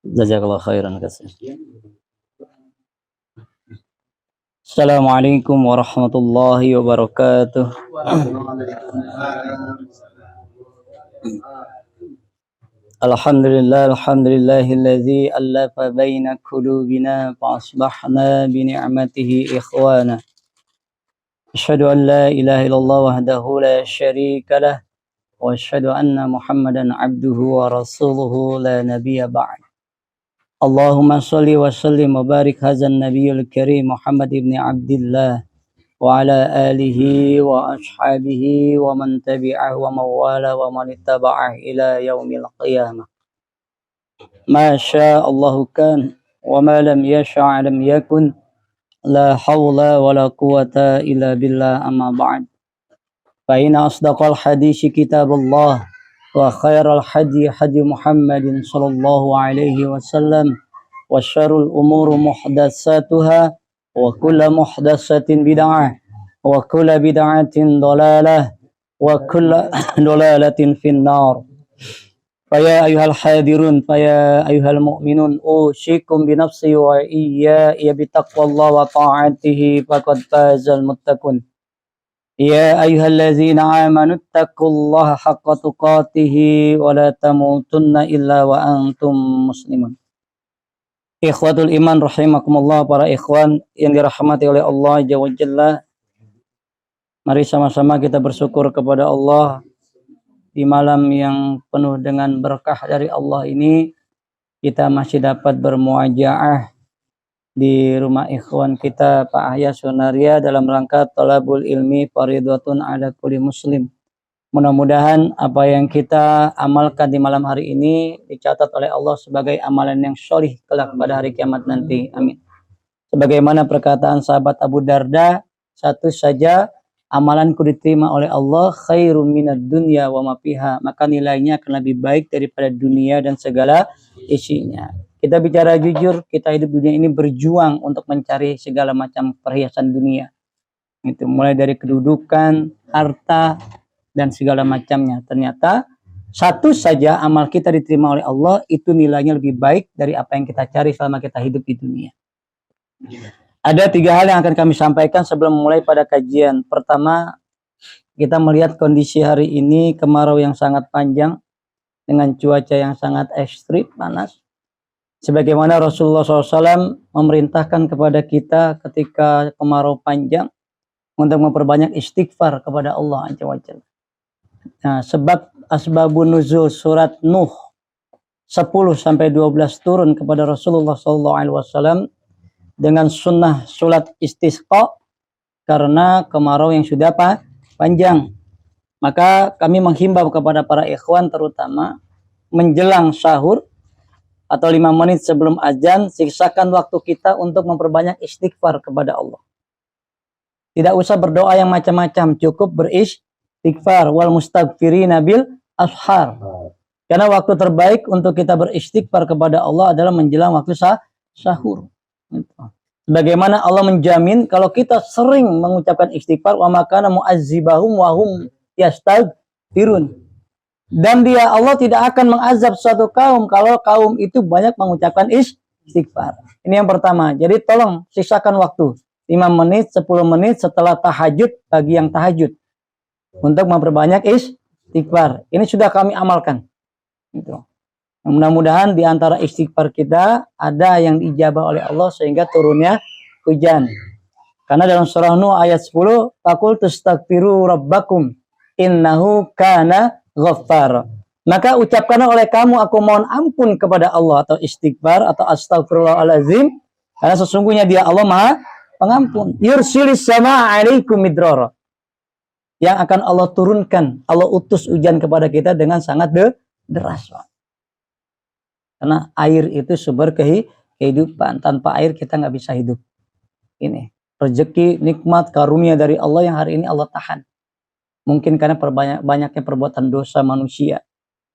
Jazakallah khairan kasih. Assalamualaikum warahmatullahi wabarakatuh. Alhamdulillahilladzi allafa baina qulubina fa asbahna bi ni'matihi ikhwana. Asyhadu an la ilaha illallah wahdahu la syarika lah wa asyhadu anna Muhammadan abduhu wa rasuluhu la nabiyya ba'd. Allahumma shalli wa sallim wa barik hadzal nabiyil karim Muhammad ibn Abdillah wa ala alihi wa ashabihi wa man tabi'ahu wa mawala wa man ittaba'ah ila yaumil qiyamah. Ma syaa Allahu kan wa ma lam yasha' lam yakun. La haula wa la quwata illa billah, amma ba'd. Fa inna asdaqal hadits kitabullah wa khairal hadi hadi Muhammadin sallallahu alaihi wasallam wa syarrul umuri muhdatsatuha wa kullu muhdatsatin bid'ah wa kullu bid'atin dhalalah wa kullu dhalalatin finnar. Faya ayyuhal hadirun faya ayyuhal mu'minun usikum bi nafsi wa iyya bi taqwallahi wa ta'atihi faqad fazal muttaqun. Ya ayyuhallazina amanu taqullaha haqqa tuqatih wa la tamutunna illa wa antum muslimun. Ikhwatul iman rahimakumullah, para ikhwan yang dirahmati oleh Allah Jalla wa Jalla. Mari sama-sama kita bersyukur kepada Allah di malam yang penuh dengan berkah dari Allah ini. Kita masih dapat bermuajaah di rumah ikhwan kita Pak Ahya Sunaria dalam rangka talabul ilmi faridatun ala kulli muslim. Mudah-mudahan apa yang kita amalkan di malam hari ini dicatat oleh Allah sebagai amalan yang sholih kelak pada hari kiamat nanti. Amin. Sebagaimana perkataan sahabat Abu Darda, satu saja amalanku diterima oleh Allah khairum minad dunya wa ma fiha, maka nilainya akan lebih baik daripada dunia dan segala isinya. Kita bicara jujur, kita hidup dunia ini berjuang untuk mencari segala macam perhiasan dunia. Itu mulai dari kedudukan, harta, dan segala macamnya. Ternyata satu saja amal kita diterima oleh Allah, itu nilainya lebih baik dari apa yang kita cari selama kita hidup di dunia. Ada 3 hal yang akan kami sampaikan sebelum memulai pada kajian. Pertama, kita melihat kondisi hari ini kemarau yang sangat panjang dengan cuaca yang sangat ekstrim, panas. Sebagaimana Rasulullah SAW memerintahkan kepada kita ketika kemarau panjang untuk memperbanyak istighfar kepada Allah Azza wa Jalla. Nah, sebab asbabun nuzul surat Nuh 10-12 turun kepada Rasulullah SAW dengan sunnah sholat istisqa karena kemarau yang sudah panjang. Maka kami menghimbau kepada para ikhwan terutama menjelang sahur atau 5 menit sebelum azan, siksakan waktu kita untuk memperbanyak istighfar kepada Allah. Tidak usah berdoa yang macam-macam, cukup beristighfar wal mustaghfirina bil ashar. Karena waktu terbaik untuk kita beristighfar kepada Allah adalah menjelang waktu sahur. Bagaimana Allah menjamin kalau kita sering mengucapkan istighfar, wa makana mu'azzibahum wa hum yastaghfirun. Dan Allah tidak akan mengazab suatu kaum kalau kaum itu banyak mengucapkan istighfar. Ini yang pertama. Jadi tolong sisakan waktu 5 menit, 10 menit setelah tahajud bagi yang tahajud untuk memperbanyak istighfar. Ini sudah kami amalkan. Gitu. Mudah-mudahan di antara istighfar kita ada yang diijabah oleh Allah sehingga turunnya hujan. Karena dalam surah Nuh ayat 10, faqul tastaghfiru rabbakum innahu kana ghaffar. Maka ucapkanlah oleh kamu, aku mohon ampun kepada Allah, atau istighfar atau astagfirullahalazim, karena sesungguhnya Dia Allah Maha Pengampun. Yursilis sama alaikum midrara, yang akan Allah turunkan, Allah utus hujan kepada kita dengan sangat deras. Karena air itu sumber kehidupan. Tanpa air kita nggak bisa hidup. Ini rezeki, nikmat, karunia dari Allah yang hari ini Allah tahan. Mungkin karena banyaknya perbuatan dosa manusia.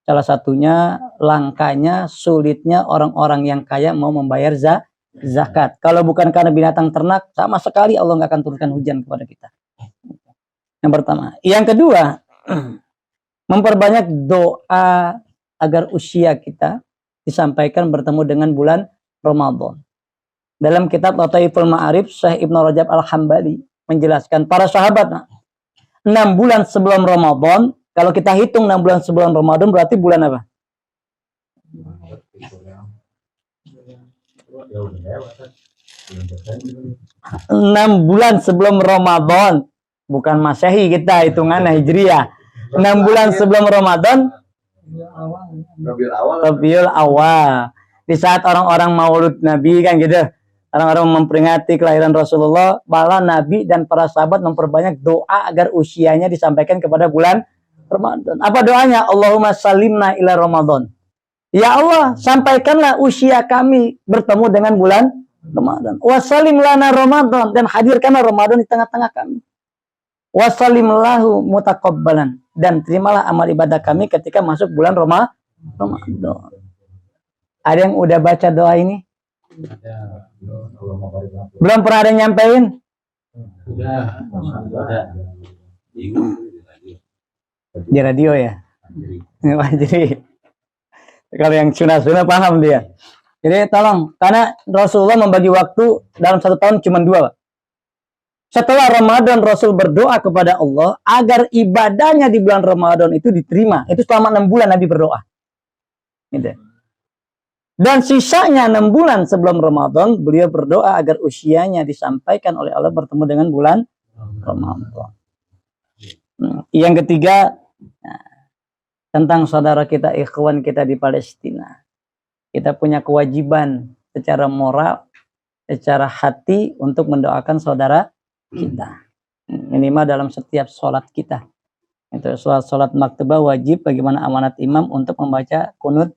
Salah satunya langkanya, sulitnya orang-orang yang kaya mau membayar zakat. Kalau bukan karena binatang ternak, sama sekali Allah nggak akan turunkan hujan kepada kita. Yang pertama. Yang kedua, memperbanyak doa agar usia kita disampaikan bertemu dengan bulan Ramadan. Dalam kitab Lataiful Ma'arif, Syekh Ibnu Rajab Al-Hambali menjelaskan para sahabat 6 bulan sebelum Ramadan, kalau kita hitung 6 bulan sebelum Ramadan berarti bulan apa? 6 bulan sebelum Ramadan, bukan Masehi kita hitungan Hijriah. 6 bulan sebelum Ramadan, Rabiul Awal. Di saat orang-orang Maulud Nabi kan gitu, orang-orang memperingati kelahiran Rasulullah, malah Nabi dan para sahabat memperbanyak doa agar usianya disampaikan kepada bulan Ramadan. Apa doanya? Allahumma salimna ila Ramadan. Ya Allah, sampaikanlah usia kami bertemu dengan bulan Ramadan. Wasalim lana Ramadan, dan hadirkanlah Ramadan di tengah-tengah kami. Wasalim lahu mutakabbalan, dan terimalah amal ibadah kami ketika masuk bulan Ramadan. Ada yang udah baca doa ini? Belum pernah ada yang nyampein? Di radio ya? Jadi kalau yang sunah-sunah paham dia. Jadi tolong, karena Rasulullah membagi waktu dalam 1 tahun cuma 2. Setelah Ramadan, Rasul berdoa kepada Allah agar ibadahnya di bulan Ramadan itu diterima. Itu selama 6 bulan Nabi berdoa. Gitu. Dan sisanya 6 bulan sebelum Ramadan, beliau berdoa agar usianya disampaikan oleh Allah bertemu dengan bulan Ramadan. Yang ketiga, tentang saudara kita, ikhwan kita di Palestina. Kita punya kewajiban secara moral, secara hati untuk mendoakan saudara kita. Minimal dalam setiap sholat kita. Itu sholat maktubah wajib bagaimana amanat imam untuk membaca kunut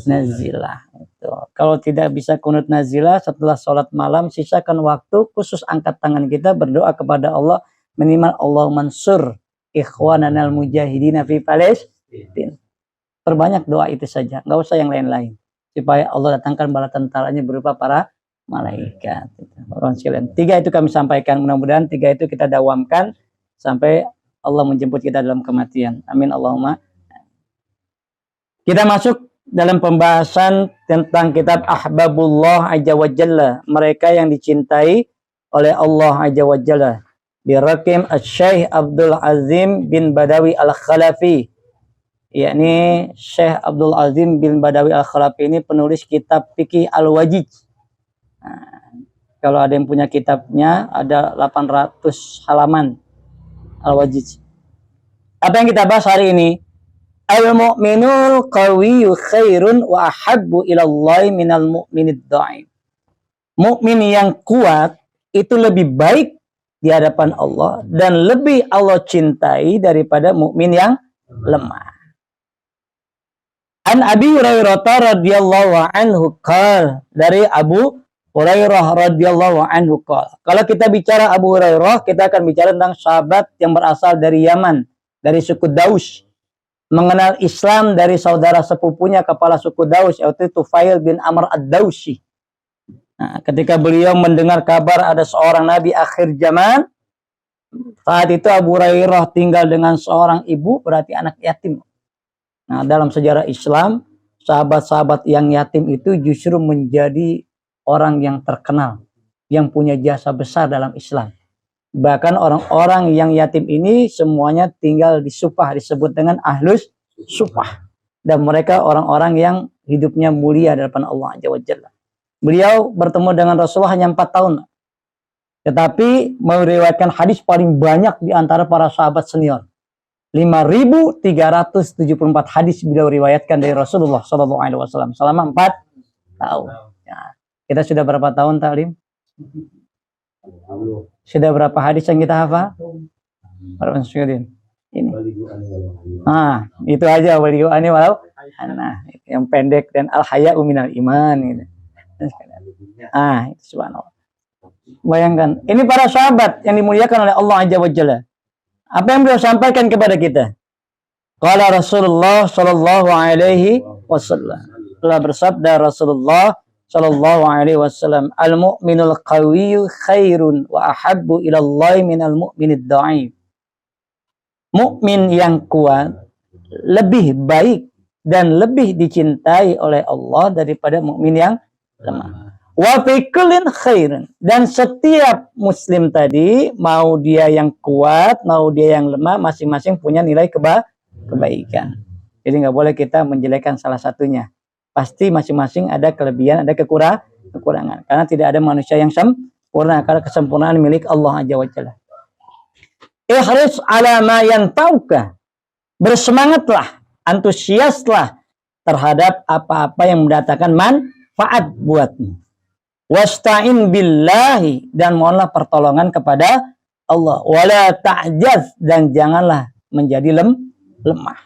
nazilah. Itu. Kalau tidak bisa kunut nazilah setelah sholat malam, sisakan waktu khusus angkat tangan kita berdoa kepada Allah, minimal Allah mansur ikhwananal mujahidina fi Palestina. Perbanyak doa itu saja, nggak usah yang lain-lain, supaya Allah datangkan bala tentaranya berupa para malaikat. Orang sekalian, 3 itu kami sampaikan, mudah-mudahan 3 itu kita dawamkan sampai Allah menjemput kita dalam kematian. Amin Allahumma. Kita masuk dalam pembahasan tentang kitab Ahbabullah Azza wa Jalla, mereka yang dicintai oleh Allah Azza wa Jalla. Birakim Syekh Abdul Azim bin Badawi Al-Khalafi, yakni Syekh Abdul Azim bin Badawi Al-Khalafi ini penulis kitab Fikih Al-Wajiz. Kalau ada yang punya kitabnya, ada 800 halaman Al-Wajiz. Apa yang kita bahas hari ini? Al-mu'minul qawiyyu khairun wa ahabbu ilallahi minal mu'minid dha'if. Mukmin yang kuat itu lebih baik di hadapan Allah dan lebih Allah cintai daripada mukmin yang lemah. An Abi Hurairah radhiyallahu anhu qala, dari Abu Hurairah radhiyallahu anhu qala. Kalau kita bicara Abu Hurairah, kita akan bicara tentang sahabat yang berasal dari Yaman, dari suku Daus. Mengenal Islam dari saudara sepupunya kepala suku Daus, yaitu Tufail bin Amr ad-Dausi. Nah, ketika beliau mendengar kabar ada seorang nabi akhir zaman, saat itu Abu Hurairah tinggal dengan seorang ibu, berarti anak yatim. Nah, dalam sejarah Islam, sahabat-sahabat yang yatim itu justru menjadi orang yang terkenal, yang punya jasa besar dalam Islam. Bahkan orang-orang yang yatim ini semuanya tinggal di Sufah, disebut dengan Ahlus Sufah. Dan mereka orang-orang yang hidupnya mulia di hadapan Allah Azza wa Jalla. Beliau bertemu dengan Rasulullah hanya 4 tahun. Tetapi meriwayatkan hadis paling banyak di antara para sahabat senior. 5.374 hadis beliau riwayatkan dari Rasulullah SAW selama 4 tahun. Ya. Kita sudah berapa tahun taklim? Sudah berapa hadis yang kita hafal? Ini. Ah, itu aja waliyu ani walau. Nah, yang pendek dan al-haya'u minal iman gitu. Ah, itu subhanallah. Bayangkan, ini para sahabat yang dimuliakan oleh Allah Azza wa Jalla. Apa yang beliau sampaikan kepada kita? Qala Rasulullah sallallahu alaihi wasallam. Telah bersabda Rasulullah sallallahu alaihi wasallam, al-mu'minul qawiyyu khairun wa ahabbu ila Allah minal mu'minid dha'if. Mukmin yang kuat lebih baik dan lebih dicintai oleh Allah daripada mukmin yang lemah. Wa fi kullin khairin, dan setiap muslim tadi, mau dia yang kuat, mau dia yang lemah, masing-masing punya nilai kebaikan. Jadi nggak boleh kita menjelekkan salah satunya. Pasti masing-masing ada kelebihan, ada kekurangan. Karena tidak ada manusia yang sempurna, karena kesempurnaan milik Allah Azza wa Jalla. Ihris ala ma yanfa'uka, bersemangatlah, antusiaslah terhadap apa-apa yang mendatangkan manfaat buatmu. Wasta'in billahi, dan mohonlah pertolongan kepada Allah. Wala ta'jaz, dan janganlah menjadi lemah.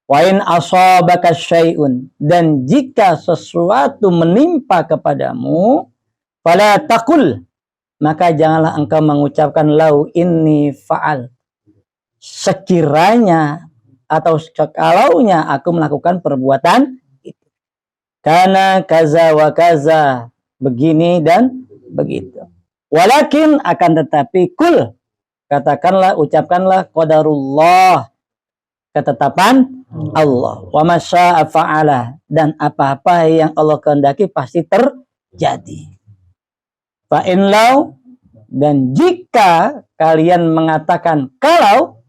Wa in asabaka syai'un, dan jika sesuatu menimpa kepadamu, fala taqul, maka janganlah engkau mengucapkan lau inni fa'al, sekiranya atau sekalaunya aku melakukan perbuatan itu, karena kaza wa kaza, begini dan begitu. Walakin, akan tetapi, kul, katakanlah, ucapkanlah, qadarullah, ketetapan Allah, wa masya'a fa'ala, dan apa-apa yang Allah kehendaki pasti terjadi. Fa in law, dan jika kalian mengatakan kalau,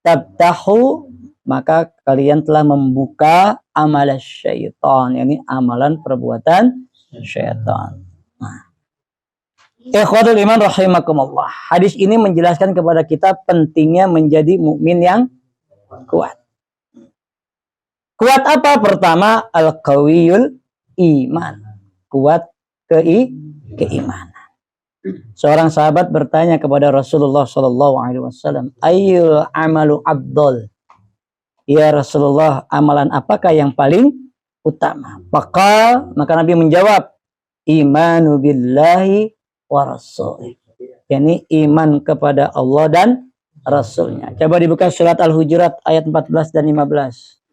tabtahu, maka kalian telah membuka amalan syaitan, yakni amalan perbuatan syaitan. Nah, ikhwatul iman rahimakumullah. Hadis ini menjelaskan kepada kita pentingnya menjadi mukmin yang kuat. Kuat apa? Pertama, al-qawiyul iman, kuat keimanan. Seorang sahabat bertanya kepada Rasulullah Shallallahu Alaihi Wasallam, ayyul amalu abdul, ya Rasulullah, amalan apakah yang paling utama? Maka Nabi menjawab, imanu billahi wa rasulih, yakni iman kepada Allah dan Rasulnya. Coba dibuka surat Al-Hujurat ayat 14 dan 15.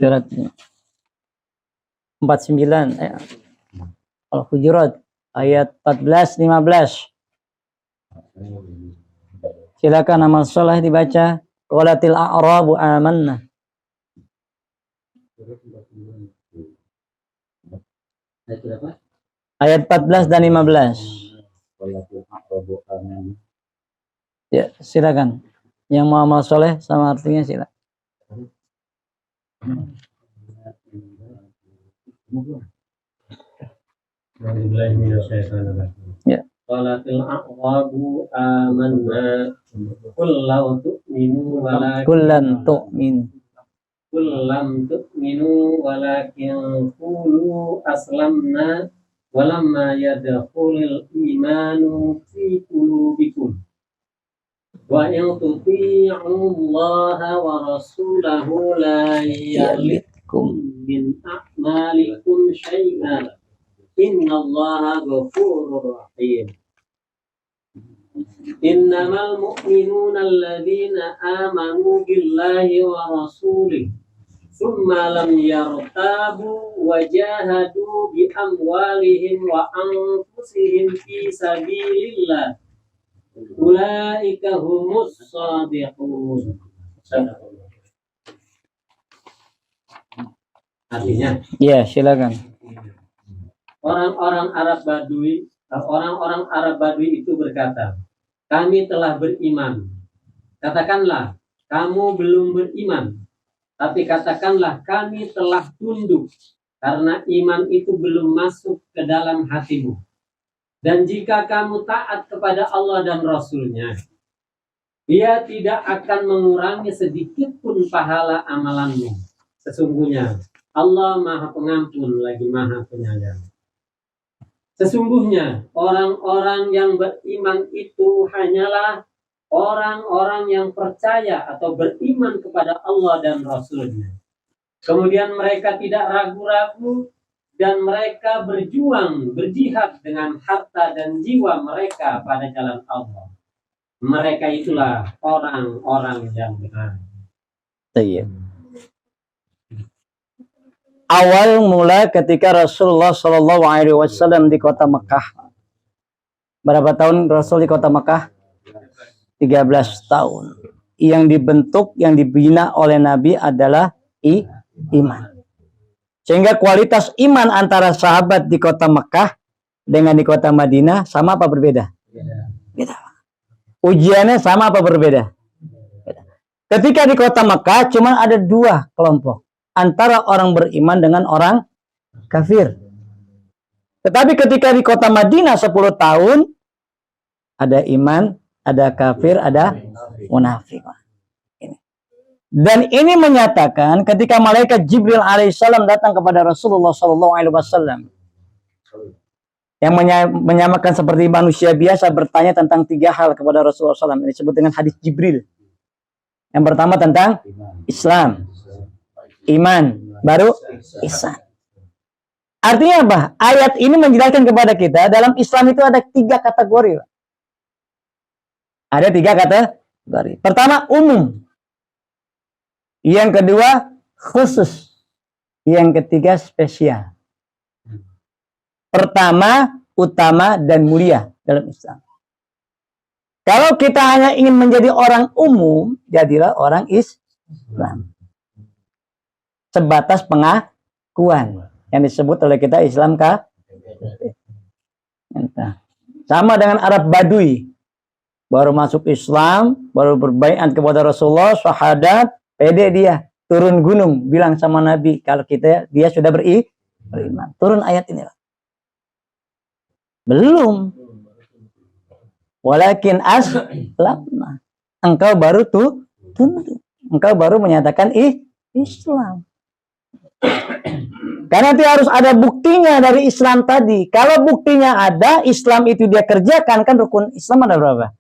Surat 49 Al-Hujurat ayat 14-15. Silakan amal soleh dibaca. Qalatil a'rabu amanna. Ayat 14 dan 15. Ya, silakan. Yang mau amal soleh sama artinya silakan. Ya. Qalatil a'rabu amanna qul law tu'minu walakin kullam tu'minu walakin qulu aslamna walamma yadkhulul imanu fi qulubikum wa in tuti'u Allaha wa rasulahu la yalitkum min a'malikum syai'an innallaha ghafurur rahim. Innamal mu'minuna alladhina amanu billahi wa rasulih thumma lam yartabu wa jahadu bi amwalihim wa anfusihim fi sabilillah ulaika humus shadiqun. Artinya, ya, silakan. Orang-orang Arab Badui itu berkata, kami telah beriman. Katakanlah, kamu belum beriman. Tapi katakanlah, kami telah tunduk. Karena iman itu belum masuk ke dalam hatimu. Dan jika kamu taat kepada Allah dan Rasulnya, Dia tidak akan mengurangi sedikit pun pahala amalanmu. Sesungguhnya, Allah Maha Pengampun lagi Maha Penyayang. Sesungguhnya orang-orang yang beriman itu hanyalah orang-orang yang percaya atau beriman kepada Allah dan Rasul-Nya. Kemudian mereka tidak ragu-ragu dan mereka berjihad dengan harta dan jiwa mereka pada jalan Allah. Mereka itulah orang-orang yang benar. awal mula ketika Rasulullah Shallallahu Alaihi Wasallam di kota Mekah. Berapa tahun Rasul di kota Mekah? 13 tahun. Yang dibentuk, yang dibina oleh Nabi adalah iman. Sehingga kualitas iman antara sahabat di kota Mekah dengan di kota Madinah sama apa berbeda? Beda. Ujiannya sama apa berbeda? Beda. Ketika di kota Mekah cuma ada 2 kelompok. Antara orang beriman dengan orang kafir. Tetapi ketika di kota Madinah 10 tahun, ada iman, ada kafir, ada munafik. Dan ini menyatakan ketika malaikat Jibril alaihissalam datang kepada Rasulullah sallallahu alaihi wasallam yang menyamakan seperti manusia biasa bertanya tentang 3 hal kepada Rasulullah SAW. Ini disebut dengan hadis Jibril. Yang pertama tentang Islam, iman, baru ihsan. Artinya apa? Ayat ini menjelaskan kepada kita dalam Islam itu ada 3 kategori. Ada 3 kategori. Pertama umum. Yang kedua khusus. Yang ketiga spesial. Pertama, utama, dan mulia dalam Islam. Kalau kita hanya ingin menjadi orang umum, jadilah orang Islam. Sebatas pengakuan yang disebut oleh kita Islam kah? Sama dengan Arab Badui. Baru masuk Islam, baru berbaiat kepada Rasulullah, syahadat, pede dia, turun gunung, bilang sama Nabi, kalau dia sudah beriman. Turun ayat ini. Belum. Walakin aslamna. Engkau baru tunduk. Engkau baru menyatakan Islam. Karena itu harus ada buktinya dari Islam tadi. Kalau buktinya ada, Islam itu dia kerjakan, kan rukun Islam ada berapa?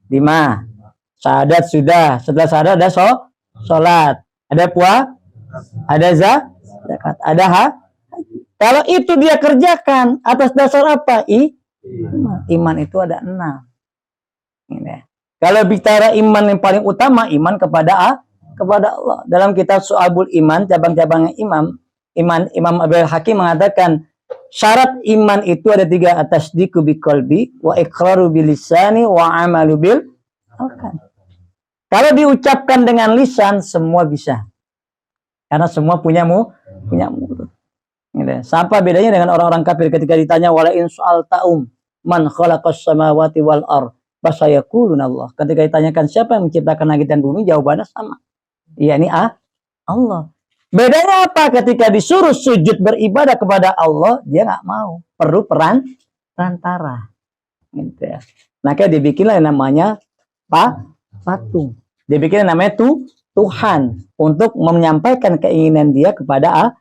5. Syahadat sudah. Setelah syahadat ada sholat. Ada puasa. Ada zakat. Ada Kalau itu dia kerjakan atas dasar apa? Iman itu ada 6. Ini. Kalau bicara iman yang paling utama, iman kepada Allah. Dalam kitab Syu'abul Iman, cabang-cabangnya Imam Abdul Hakim mengatakan syarat iman itu ada 3, atasdiqu biqalbi, wa iqraru bilisani, wa amalu bil arkan. Kalau diucapkan dengan lisan semua bisa. Karena semua punya mulut. Apa bedanya dengan orang-orang kafir ketika ditanya wala in su'alta'um man khalaqas samawati wal ard fasayaquluna Allah. Ketika ditanyakan siapa yang menciptakan langit dan bumi, jawabannya sama. Yakni Allah. Bedanya apa? Ketika disuruh sujud beribadah kepada Allah, dia nggak mau. Perlu perantara. Gitu ya. Maka dibikinlah yang namanya patung. Dibikin yang namanya Tuhan untuk menyampaikan keinginan dia kepada Allah.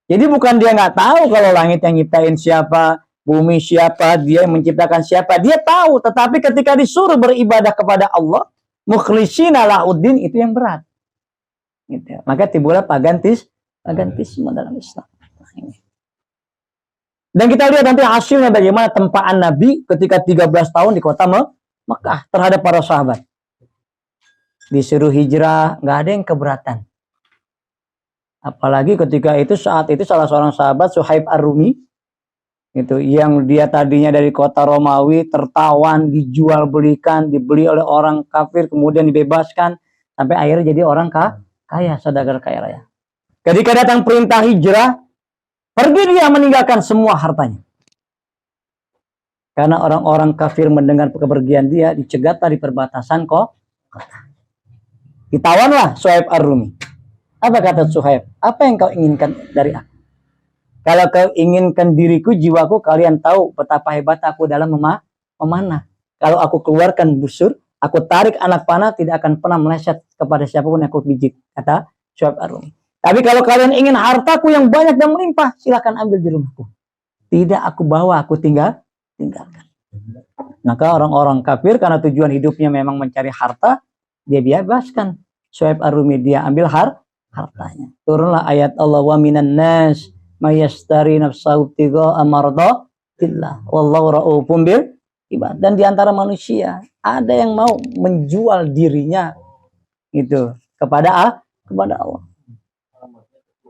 Jadi bukan dia nggak tahu kalau langit yang nyiptain siapa, bumi siapa, dia yang menciptakan siapa, dia tahu. Tetapi ketika disuruh beribadah kepada Allah, mukhlishina lahuddin, itu yang berat. Gitu. Maka timbullah pagantisme dalam Islam. Dan kita lihat nanti hasilnya bagaimana tempaan Nabi ketika 13 tahun di kota Mekah terhadap para sahabat. Disuruh hijrah, nggak ada yang keberatan. Apalagi ketika saat itu salah seorang sahabat Suhaib Ar-Rumi itu yang dia tadinya dari kota Romawi tertawan, dijual belikan, dibeli oleh orang kafir, kemudian dibebaskan sampai akhirnya jadi orang kaya, saudagar kaya raya. Ketika datang perintah hijrah, pergi dia meninggalkan semua hartanya. Karena orang-orang kafir mendengar kepergian dia, dicegat di perbatasan kota. Ditawanlah Suhaib Ar-Rumi. Apa kata Suhaib? Apa yang kau inginkan dari aku? Kalau kau inginkan diriku, jiwaku, kalian tahu betapa hebat aku dalam memanah. Kalau aku keluarkan busur, aku tarik anak panah, tidak akan pernah meleset kepada siapapun yang aku pijit. Kata Suhaib Ar-Rumi. Tapi kalau kalian ingin hartaku yang banyak dan melimpah, silakan ambil di rumahku. Tidak aku bawa, aku tinggalkan. Maka orang-orang kafir karena tujuan hidupnya memang mencari harta, dia bebaskan Suhaib Ar-Rumi, dia ambil hartanya. Turunlah ayat Allah, wa minan nas mayastari nafsahu tiga amardatillah wallahu ra'ufum bil ibad. Dan diantara manusia ada yang mau menjual dirinya itu kepada Allah.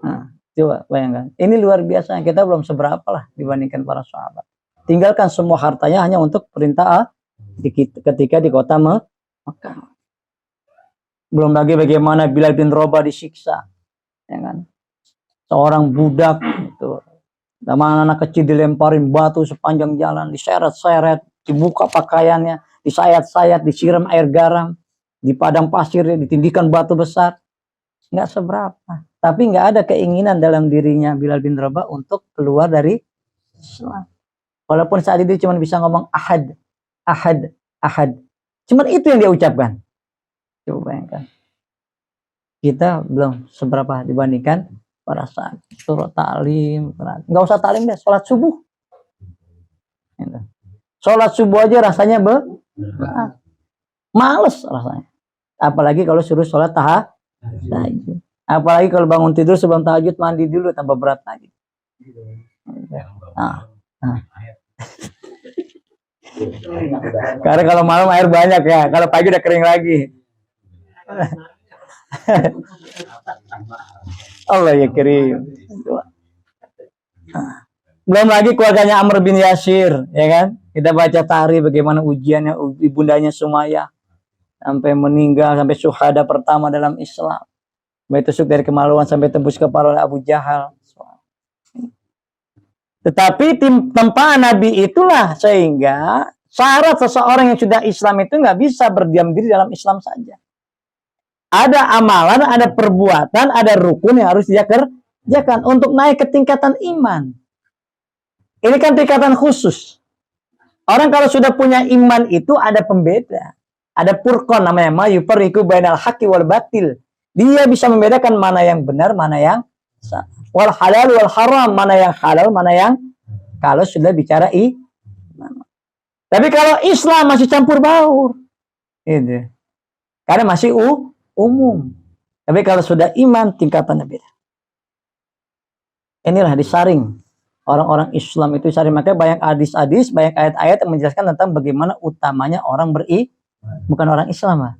Nah, Coba bayangkan. Ini luar biasa. Kita belum seberapa lah dibandingkan para sahabat. Tinggalkan semua hartanya hanya untuk perintah ketika di kota Mekah. Belum lagi bagaimana Bilal bin Rabah disiksa. Ya kan? Seorang budak itu. Sama anak kecil dilemparin batu sepanjang jalan. Diseret-seret. Dibuka pakaiannya. Disayat-sayat. Disiram air garam. Di padang pasir ditindikan batu besar. Nggak seberapa. Tapi nggak ada keinginan dalam dirinya Bilal bin Rabah untuk keluar dari Islam. Walaupun saat itu cuma bisa ngomong ahad, ahad, ahad. Cuma itu yang dia ucapkan. Coba bayangkan. Kita belum seberapa dibandingkan pada saat surat ta'lim. Nggak usah ta'lim deh, sholat subuh. Sholat subuh aja rasanya males rasanya. Apalagi kalau suruh sholat tahajud. Apalagi kalau bangun tidur sebelum tahajud mandi dulu, tambah berat lagi. Karena kalau malam air banyak ya, kalau pagi udah kering lagi. Allah ya kirim. Belum lagi keluarganya Amr bin Yasir, ya kan? Kita baca tarikh bagaimana ujiannya ibundanya Sumayyah sampai meninggal, sampai syuhada pertama dalam Islam. Sampai tusuk dari kemaluan sampai tembus kepala oleh Abu Jahal. Tetapi tempaan Nabi itulah sehingga syarat seseorang yang sudah Islam itu nggak bisa berdiam diri dalam Islam saja. Ada amalan, ada perbuatan, ada rukun yang harus dia kerjakan untuk naik ke tingkatan iman. Ini kan tingkatan khusus. Orang kalau sudah punya iman itu ada pembeda. Ada furqan namanya, ma yufarriqu bainal haqqi wal batil. Dia bisa membedakan mana yang benar, mana yang salah. Wal halal wal haram, mana yang halal, mana yang, kalau sudah bicara tapi kalau Islam masih campur baur. Gitu. Karena masih umum. Tapi kalau sudah iman tingkatannya beda. Inilah disaring. Orang-orang Islam itu disaring. Makanya banyak hadis-hadis, banyak ayat-ayat yang menjelaskan tentang bagaimana utamanya orang bukan orang Islam.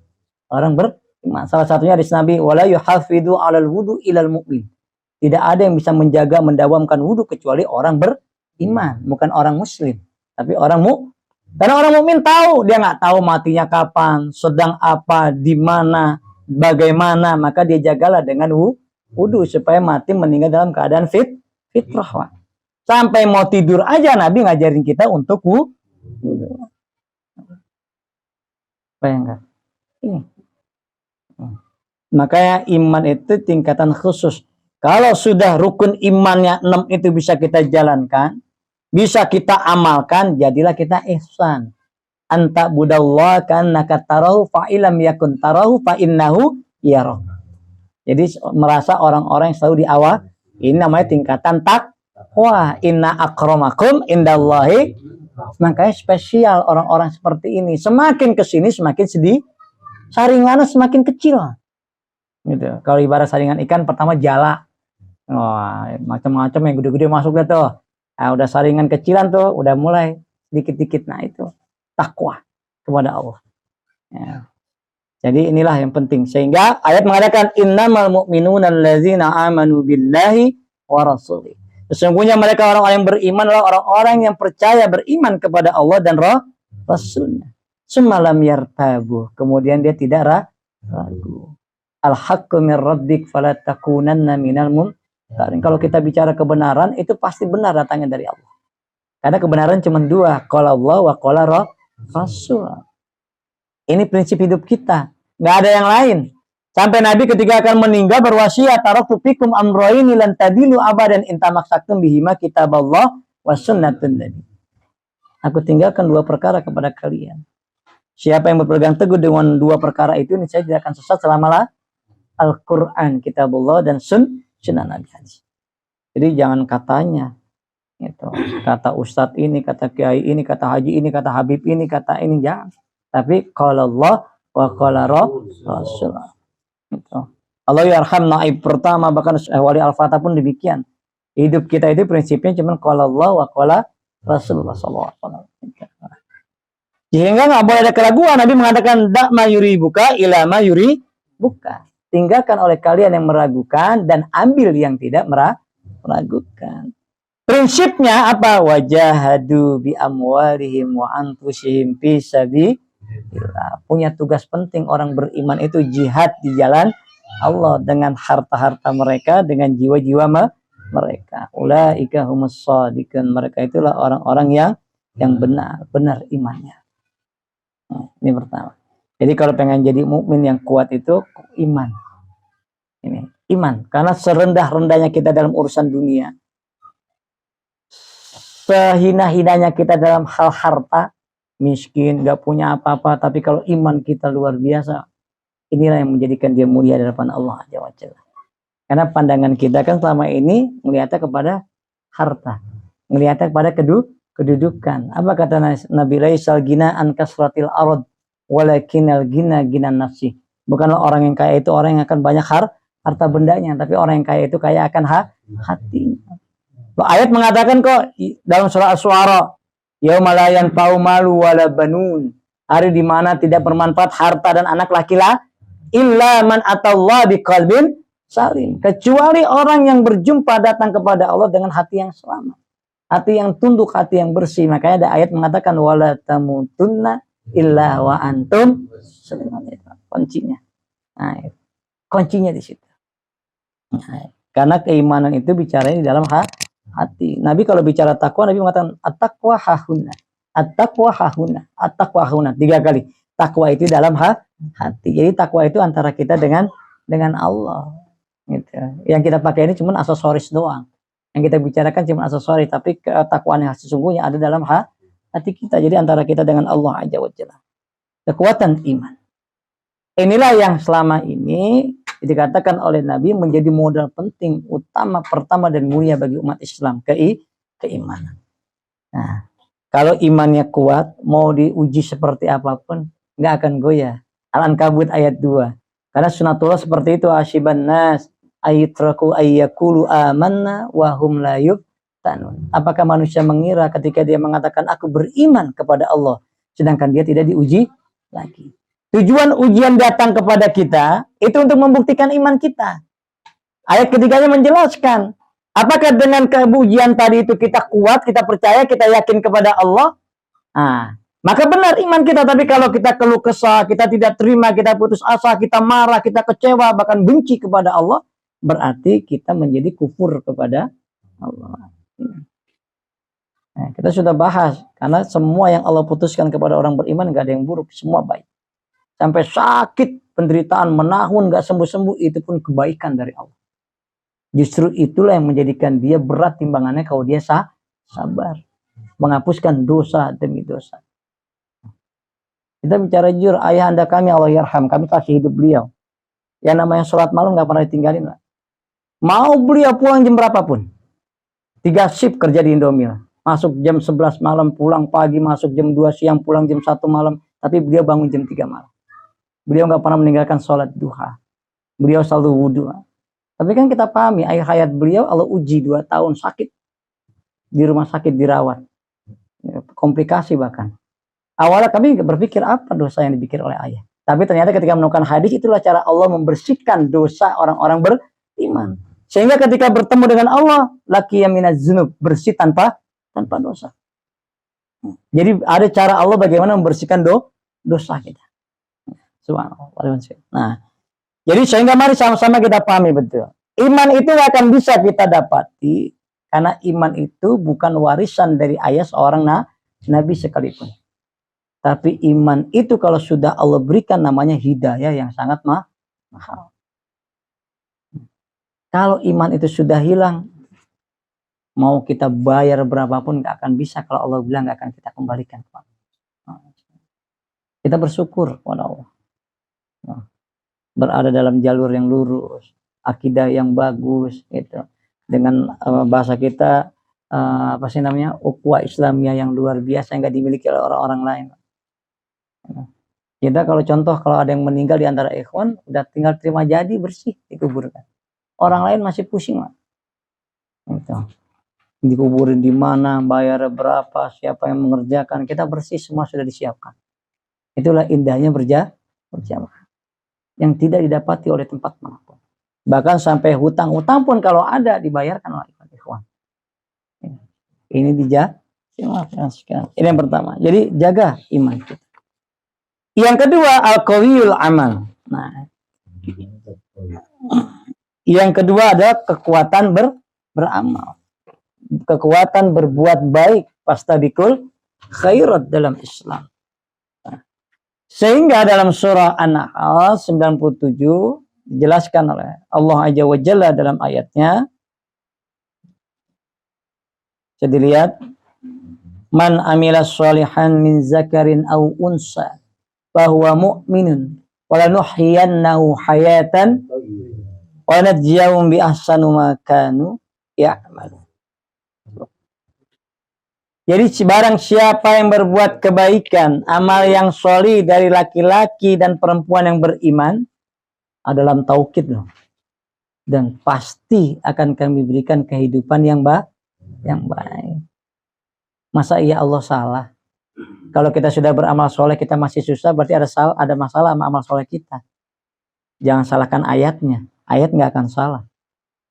Orang beriman. Salah satunya hadis Nabi, wala yuhafidhu 'alal wudu ilal mu'min. Tidak ada yang bisa menjaga, mendawamkan wudhu kecuali orang beriman, bukan orang muslim, tapi orang karena orang mukmin tahu, dia nggak tahu matinya kapan, sedang apa, di mana, bagaimana, maka dia jagalah dengan wudhu supaya mati meninggal dalam keadaan fitrah. Sampai mau tidur aja Nabi ngajarin kita untuk wudhu. Bayangkan. Ini. Makanya iman itu tingkatan khusus. Kalau sudah rukun imannya 6 itu bisa kita jalankan, bisa kita amalkan, jadilah kita ihsan. Anta budallah kannaka tarahu fa illam yakun tarahu fa innahu yarah. Jadi merasa orang-orang yang selalu di awal, ini namanya tingkatan takwa. Inna akramakum indallahi. Makanya spesial orang-orang seperti ini. Semakin kesini semakin sedih, saringannya semakin kecil. Gitu. Kalau ibarat saringan ikan pertama jala. Wah, macam-macam yang gede-gede masuk deh tuh. Nah, udah saringan kecilan tuh, udah mulai dikit-dikit. Nah, itu takwa kepada Allah. Ya. Jadi inilah yang penting. Sehingga ayat mengatakan innamal mu'minuna allazina amanu billahi wa rasulih. Sesungguhnya mereka orang-orang yang beriman adalah orang-orang yang percaya beriman kepada Allah dan Rasulnya. Semalam yartabu. Kemudian dia tidak ragu. Al-haqqu min rabbik fala takunanna minal mumtarin. Kalau kita bicara kebenaran, itu pasti benar datangnya dari Allah. Karena kebenaran cuma 2, qala Allah wa qala Rasul. Ini prinsip hidup kita. Nggak ada yang lain. Sampai Nabi ketika akan meninggal berwasiat, taraktu fikum amrayni lan tadilu abadan in tamassaktum bihima kitaballah wa sunnatun nabi. Aku tinggalkan 2 perkara kepada kalian. Siapa yang berpegang teguh dengan 2 perkara itu, niscaya tidak akan sesat selama Al-Quran, kitabullah, dan sunnah Nabi hadis. Jadi jangan katanya, gitu. Kata Ustadz ini, kata Kiai ini, kata Haji ini, kata Habib ini, kata ini, jangan. Tapi qala Allah wa qala Rasul. Gitu. Allah yarham naib pertama, bahkan wali al-fatah pun demikian. Hidup kita itu prinsipnya cuma qala Allah wa qala Rasulullah SAW. Sehingga nggak boleh ada keraguan. Nabi mengatakan dak ma yuribuka ila ma yuribuka. Tinggalkan oleh kalian yang meragukan dan ambil yang tidak meragukan. Prinsipnya apa? Wajahadu bi amwalihim wa anfusihim fi sabilillah. Punya tugas penting orang beriman itu jihad di jalan Allah dengan harta-harta mereka, dengan jiwa-jiwa mereka. Ulaika humus shadiqun. Mereka itulah orang-orang yang benar imannya. Nah, ini pertama. Jadi kalau pengen jadi mukmin yang kuat itu iman. Ini iman. Karena serendah-rendahnya kita dalam urusan dunia, sehina-hinanya kita dalam hal harta, miskin, gak punya apa-apa, tapi kalau iman kita luar biasa, inilah yang menjadikan dia mulia di hadapan Allah Azza wa Jalla. Karena pandangan kita kan selama ini melihatnya kepada harta, melihatnya kepada kedudukan. Apa kata Nabi Laisal gina an kasratil arad walakinal gina nafsi. Bukanlah orang yang kaya itu orang yang akan banyak harta bendanya, tapi orang yang kaya itu kaya akan hatinya. Ayat mengatakan kok dalam surah Asy-Syu'ara, yauma la yanfa'u malu wala banun. Hari di mana tidak bermanfaat harta dan anak laki-laki illa man atallaha biqalbin salim. Kecuali orang yang berjumpa datang kepada Allah dengan hati yang selamat. Hati yang tunduk, hati yang bersih. Makanya ada ayat mengatakan wala tamutunna illa wa antum muslimun. Kuncinya. Nah, kuncinya di situ. Nah, karena keimanan itu bicaranya di dalam hati. Nabi kalau bicara takwa, Nabi mengatakan at-taqwa hahuna, at-taqwa hahuna, at-taqwa hahuna 3 kali. Takwa itu dalam hati. Jadi takwa itu antara kita dengan Allah. Gitu. Yang kita pakai ini cuma aksesoris doang. Yang kita bicarakan cuma aksesoris, tapi ketakwaan yang sesungguhnya ada dalam hati kita. Jadi antara kita dengan Allah Azza wa Jalla. Kekuatan iman. Inilah yang selama ini dikatakan oleh Nabi menjadi modal penting, utama, pertama dan mulia bagi umat Islam, keimanan. Nah, kalau imannya kuat, mau diuji seperti apapun, nggak akan goyah. Al-Ankabut ayat 2. Karena sunatullah seperti itu, asyiban nas ayyatraku ayyakulu amanna wa hum la yuftanun. Apakah manusia mengira ketika dia mengatakan aku beriman kepada Allah, sedangkan dia tidak diuji lagi? Tujuan ujian datang kepada kita itu untuk membuktikan iman kita. Ayat ketiganya menjelaskan, apakah dengan keujian tadi itu kita kuat, kita percaya, kita yakin kepada Allah, maka benar iman kita. Tapi kalau kita keluh kesah, kita tidak terima, kita putus asa, kita marah, kita kecewa, bahkan benci kepada Allah, berarti kita menjadi kufur kepada Allah. Nah, kita sudah bahas, karena semua yang Allah putuskan kepada orang beriman gak ada yang buruk, semua baik. Sampai sakit, penderitaan, menahun, gak sembuh-sembuh, itu pun kebaikan dari Allah. Justru itulah yang menjadikan dia berat timbangannya kalau dia sabar. Menghapuskan dosa demi dosa. Kita bicara jujur, ayah anda kami Allah yarham, kami kasih hidup beliau. Yang namanya sholat malam gak pernah ditinggalin lah. Mau beliau pulang jam berapapun. 3 shift kerja di Indomil. Masuk jam 11 malam, pulang pagi, masuk jam 2 siang, pulang jam 1 malam. Tapi beliau bangun jam 3 malam. Beliau nggak pernah meninggalkan sholat duha. Beliau selalu wudhu. Tapi kan kita pahami, akhir hayat beliau Allah uji 2 tahun sakit. Di rumah sakit dirawat. Komplikasi bahkan. Awalnya kami berpikir apa dosa yang dibikin oleh ayah. Tapi ternyata ketika menemukan hadis, itulah cara Allah membersihkan dosa orang-orang beriman. Sehingga ketika bertemu dengan Allah, laqiya minaz dzunub, bersih tanpa dosa. Jadi ada cara Allah bagaimana membersihkan dosa kita. Subhanallah. Nah, jadi sehingga mari sama-sama kita pahami betul. Iman itu akan bisa kita dapati karena iman itu bukan warisan dari ayah seorang nabi sekalipun. Tapi iman itu kalau sudah Allah berikan namanya hidayah yang sangat mahal. Kalau iman itu sudah hilang, mau kita bayar berapapun gak akan bisa. Kalau Allah bilang gak akan kita kembalikan. Kita bersyukur kepada Allah. Berada dalam jalur yang lurus, akidah yang bagus, gitu. Dengan bahasa kita ukhuwah Islamiyah yang luar biasa yang nggak dimiliki oleh orang-orang lain. Kita kalau contoh kalau ada yang meninggal di antara ikhwan, udah tinggal terima jadi bersih dikuburkan. Orang lain masih pusing, Pak. Gitu. Dikuburin di mana, bayar berapa, siapa yang mengerjakan, kita bersih semua sudah disiapkan. Itulah indahnya berjamaah. Yang tidak didapati oleh tempat manapun. Bahkan sampai hutang-hutang pun kalau ada dibayarkan oleh ikhwan. Ini dijaga. Ini yang pertama. Jadi jaga iman kita. Yang kedua, al-qawiyul amal. Nah, yang kedua ada kekuatan beramal. Kekuatan berbuat baik, fastabiqul khairat dalam Islam. Nah, sehingga dalam surah An-Nahl 97 dijelaskan oleh Allah Azza wa Jalla dalam ayatnya. Bisa dilihat, man amila sholihan min zakarin aw unsa fahuwa mu'minun walanuhyiyannahu hayatan wa najziyahum bi ahsanu ma kanu ya'malun. Jadi barang siapa yang berbuat kebaikan, amal yang sholih dari laki-laki dan perempuan yang beriman, dalam taukid loh. Dan pasti akan kami berikan kehidupan yang baik. Masa iya Allah salah? Kalau kita sudah beramal soleh kita masih susah, berarti ada masalah sama amal soleh kita. Jangan salahkan ayatnya. Ayat nggak akan salah.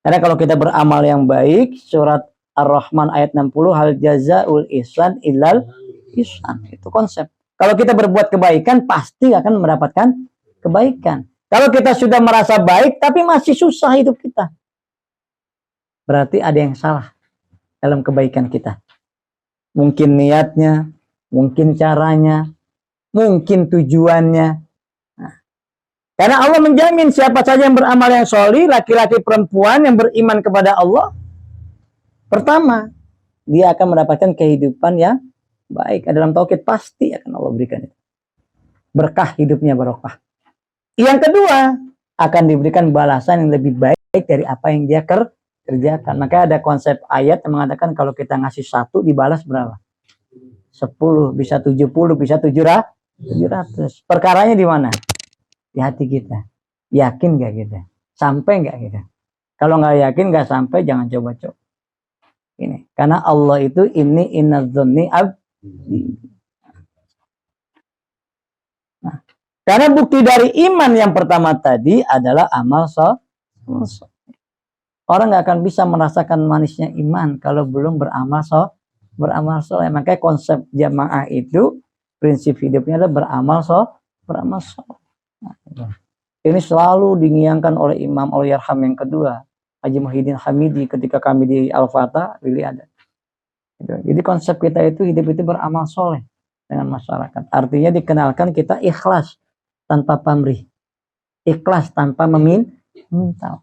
Karena kalau kita beramal yang baik, surat Ar-Rahman ayat 60, hal jazaul ihsan illal ihsan. Itu konsep. Kalau kita berbuat kebaikan, pasti akan mendapatkan kebaikan. Kalau kita sudah merasa baik, tapi masih susah hidup kita, berarti ada yang salah dalam kebaikan kita. Mungkin niatnya, mungkin caranya, mungkin tujuannya. Nah, karena Allah menjamin siapa saja yang beramal yang sholih, laki-laki perempuan yang beriman kepada Allah, pertama, dia akan mendapatkan kehidupan yang baik. Dalam tauhid pasti akan Allah berikan itu. Berkah hidupnya, barokah. Yang kedua, akan diberikan balasan yang lebih baik dari apa yang dia kerjakan. Maka ada konsep ayat yang mengatakan kalau kita ngasih 1 dibalas berapa? 10, bisa 70, bisa 700. Perkaranya di mana? Di hati kita. Yakin gak kita? Sampai gak kita? Kalau nggak yakin, nggak sampai, jangan coba-coba. Ini, karena Allah itu ini innadzonni abdi. Nah, karena bukti dari iman yang pertama tadi adalah amal soleh. Orang nggak akan bisa merasakan manisnya iman kalau belum beramal soleh. Makanya konsep jamaah itu prinsip hidupnya adalah beramal soleh. Nah, ini selalu diingatkan oleh Imam Al-Yarham yang kedua, Haji Muhyiddin Hamidi, ketika kami di Al-Fatah, ada. Jadi konsep kita itu hidup itu beramal soleh dengan masyarakat. Artinya dikenalkan kita ikhlas tanpa pamrih, ikhlas tanpa meminta.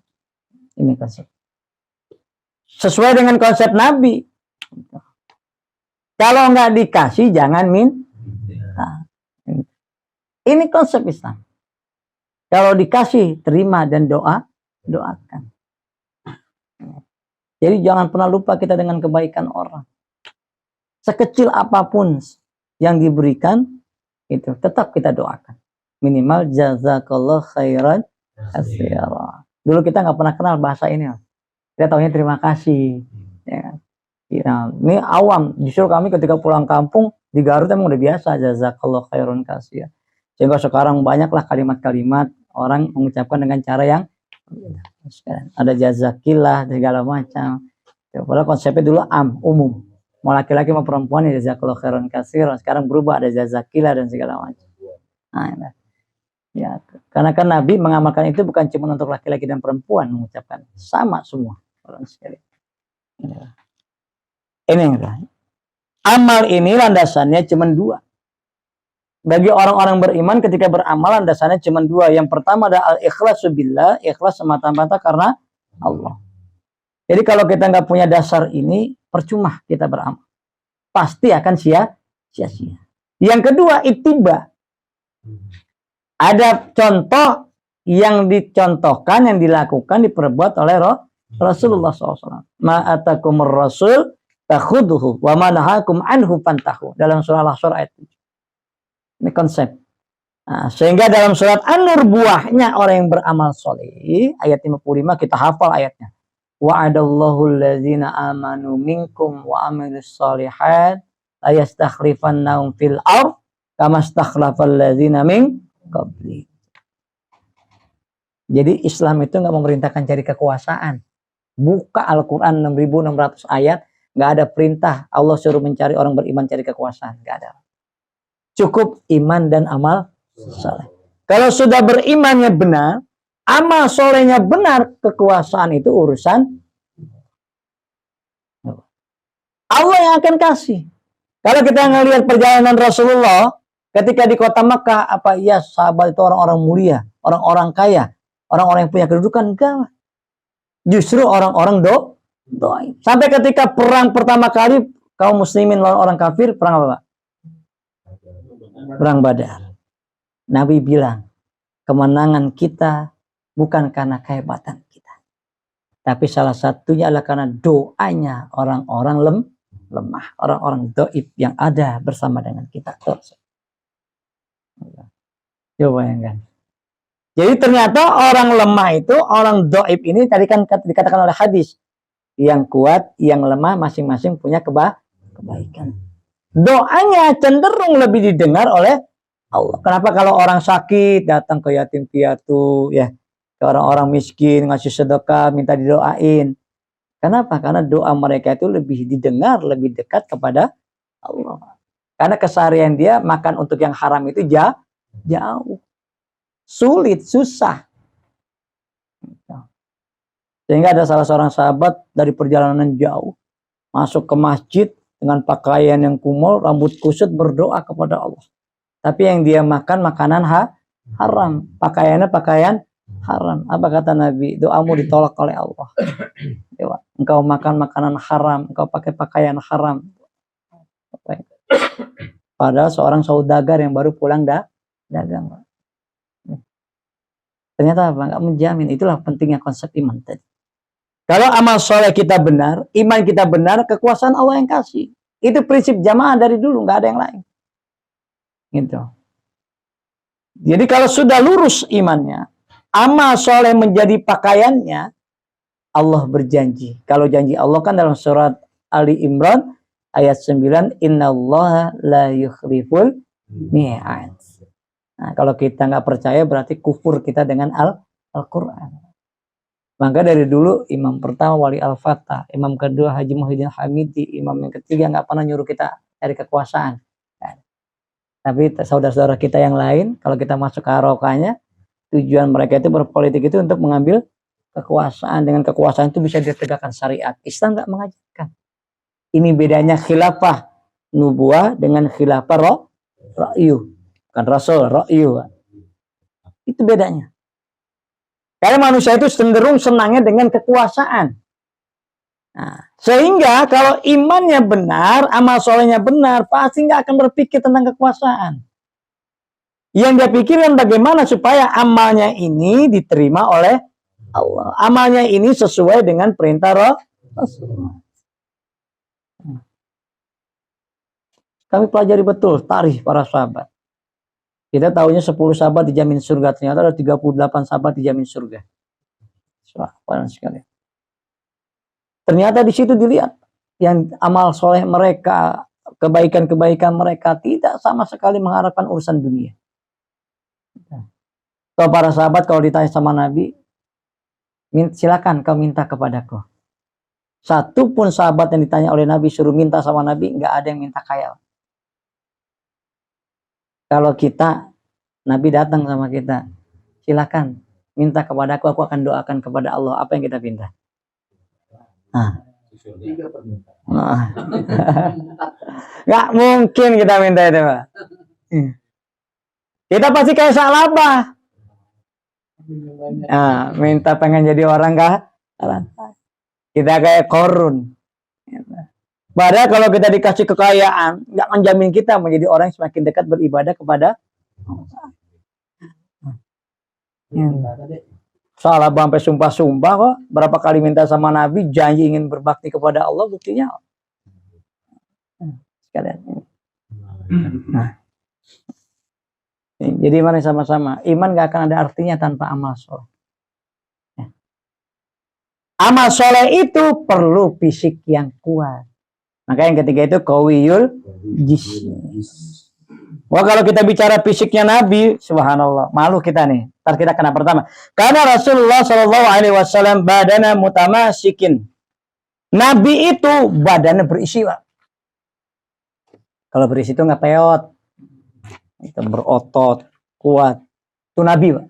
Ini konsep. Sesuai dengan konsep Nabi. Kalau nggak dikasih jangan minta. Ini konsep Islam. Kalau dikasih terima dan doakan. Jadi jangan pernah lupa kita dengan kebaikan orang. Sekecil apapun yang diberikan, itu tetap kita doakan. Minimal jazakallah khairan katsira. Dulu kita nggak pernah kenal bahasa ini. Kita tahunya terima kasih. Ya. Ini awam. Justru kami ketika pulang kampung di Garut emang udah biasa jazakallah khairan katsira. Sehingga sekarang banyaklah kalimat-kalimat orang mengucapkan dengan cara yang ada jazakillah segala macam. Padahal konsepnya dulu umum. Mau laki-laki mau perempuan ya jazakallahu khairan katsiran. Sekarang berubah ada jazakillah dan segala macam. Nah, ya, karena kan Nabi mengamalkan itu bukan cuma untuk laki-laki dan perempuan mengucapkan, sama semua orang sekali. Ini amal ini landasannya cuma 2. Bagi orang-orang beriman ketika beramal landasannya cuma 2. Yang pertama ada al-ikhlasu billah, ikhlas semata-mata karena Allah. Jadi kalau kita nggak punya dasar ini, percuma kita beramal. Pasti akan sia-sia. Yang kedua, ittiba. Ada contoh yang dicontohkan, yang dilakukan, diperbuat oleh Rasulullah SAW. Ma'atakumur rasul takhuduhu wa manahakum anhu pantahu. Dalam surah Al-Hasyr ayat 7. Ini konsep. Nah, sehingga dalam surat An-Nur buahnya orang yang beramal soleh, ayat 55 kita hafal ayatnya. Wa'adallahu allazina amanu minkum wa amilus solihat ayastakhlifannahum fil ardh kama stakhlafal ladzina min qabli. Jadi Islam itu nggak memerintahkan cari kekuasaan. Buka Al-Quran 6.600 ayat, Nggak ada perintah Allah suruh mencari orang beriman cari kekuasaan. Nggak ada. Cukup iman dan amal soleh. Kalau sudah berimannya benar, amal solehnya benar, kekuasaan itu urusan Allah yang akan kasih. Kalau kita ngelihat perjalanan Rasulullah ketika di kota Makkah, apa iya sahabat itu orang-orang mulia, orang-orang kaya, orang-orang yang punya kedudukan? Enggak. Justru orang-orang doa. Sampai ketika perang pertama kali kaum muslimin lawan orang kafir, perang apa, Pak? Perang Badar. Nabi bilang, kemenangan kita bukan karena kehebatan kita, tapi salah satunya adalah karena doanya orang-orang lemah, orang-orang doib yang ada bersama dengan kita. Coba bayangkan. Jadi ternyata orang lemah itu, orang doib ini tadi kan dikatakan oleh hadis, yang kuat, yang lemah masing-masing punya kebaikan. Doanya cenderung lebih didengar oleh Allah. Kenapa kalau orang sakit datang ke yatim piatu, ya, ke orang-orang miskin ngasih sedekah, minta didoain. Kenapa? Karena doa mereka itu lebih didengar, lebih dekat kepada Allah. Karena keseharian dia makan untuk yang haram itu jauh. Sulit, susah. Sehingga ada salah seorang sahabat dari perjalanan jauh masuk ke masjid dengan pakaian yang kumul, rambut kusut, berdoa kepada Allah. Tapi yang dia makan makanan haram. Pakaiannya pakaian haram. Apa kata Nabi? Doamu ditolak oleh Allah. Engkau makan makanan haram, engkau pakai pakaian haram. Padahal seorang saudagar yang baru pulang dagang. Ternyata apa? Enggak menjamin. Itulah pentingnya konsep iman tadi. Kalau amal soleh kita benar, iman kita benar, kekuasaan Allah yang kasih. Itu prinsip jamaah dari dulu, nggak ada yang lain. Gitu. Jadi kalau sudah lurus imannya, amal soleh menjadi pakaiannya, Allah berjanji. Kalau janji Allah kan dalam surat Ali Imran ayat 9, innallaha la yukhliful mi'ad. Nah, kalau kita nggak percaya berarti kufur kita dengan Al-Quran. Maka dari dulu imam pertama Wali Al-Fatah, imam kedua Haji Muhyiddin Hamidi, imam yang ketiga nggak pernah nyuruh kita cari kekuasaan. Nah, tapi saudara-saudara kita yang lain, kalau kita masuk ke harokahnya, tujuan mereka itu berpolitik itu untuk mengambil kekuasaan. Dengan kekuasaan itu bisa ditegakkan syariat. Islam nggak mengajarkan. Ini bedanya khilafah nubuah dengan khilafah ra'yu. Kan Rasul, ra'yu. Itu bedanya. Karena manusia itu cenderung senangnya dengan kekuasaan. Nah, sehingga kalau imannya benar, amal solehnya benar, pasti nggak akan berpikir tentang kekuasaan. Yang dia pikirkan bagaimana supaya amalnya ini diterima oleh Allah. Amalnya ini sesuai dengan perintah Rasulullah. Kami pelajari betul tarikh para sahabat. Kita tahunya 10 sahabat dijamin surga, ternyata ada 38 sahabat dijamin surga. Ternyata di situ dilihat yang amal soleh mereka, kebaikan-kebaikan mereka tidak sama sekali mengharapkan urusan dunia. So, para sahabat kalau ditanya sama Nabi, silakan kau minta kepadaku. Satu pun sahabat yang ditanya oleh Nabi suruh minta sama Nabi, nggak ada yang minta kaya. Kalau kita, Nabi datang sama kita, silakan minta kepadaku, aku akan doakan kepada Allah. Apa yang kita minta? Nggak mungkin kita minta itu, Pak. Kita pasti kayak Salabah. Minta pengen jadi orang kita kayak Korun. Padahal kalau kita dikasih kekayaan, nggak menjamin kita menjadi orang yang semakin dekat beribadah kepada Salah sampai sumpah-sumpah kok. Berapa kali minta sama Nabi, janji ingin berbakti kepada Allah, buktinya. Sekalian. Nah. Jadi mari sama-sama. Iman nggak akan ada artinya tanpa amal soleh. Amal soleh itu perlu fisik yang kuat. Maka yang ketiga itu qawiyul jism. Wah, kalau kita bicara fisiknya Nabi, subhanallah, malu kita nih. Ntar kita kena pertama. Karena Rasulullah SAW badana mutamasikin. Nabi itu badannya berisi, Pak. Kalau berisi itu nggak peot, itu berotot, kuat. Itu Nabi, Pak.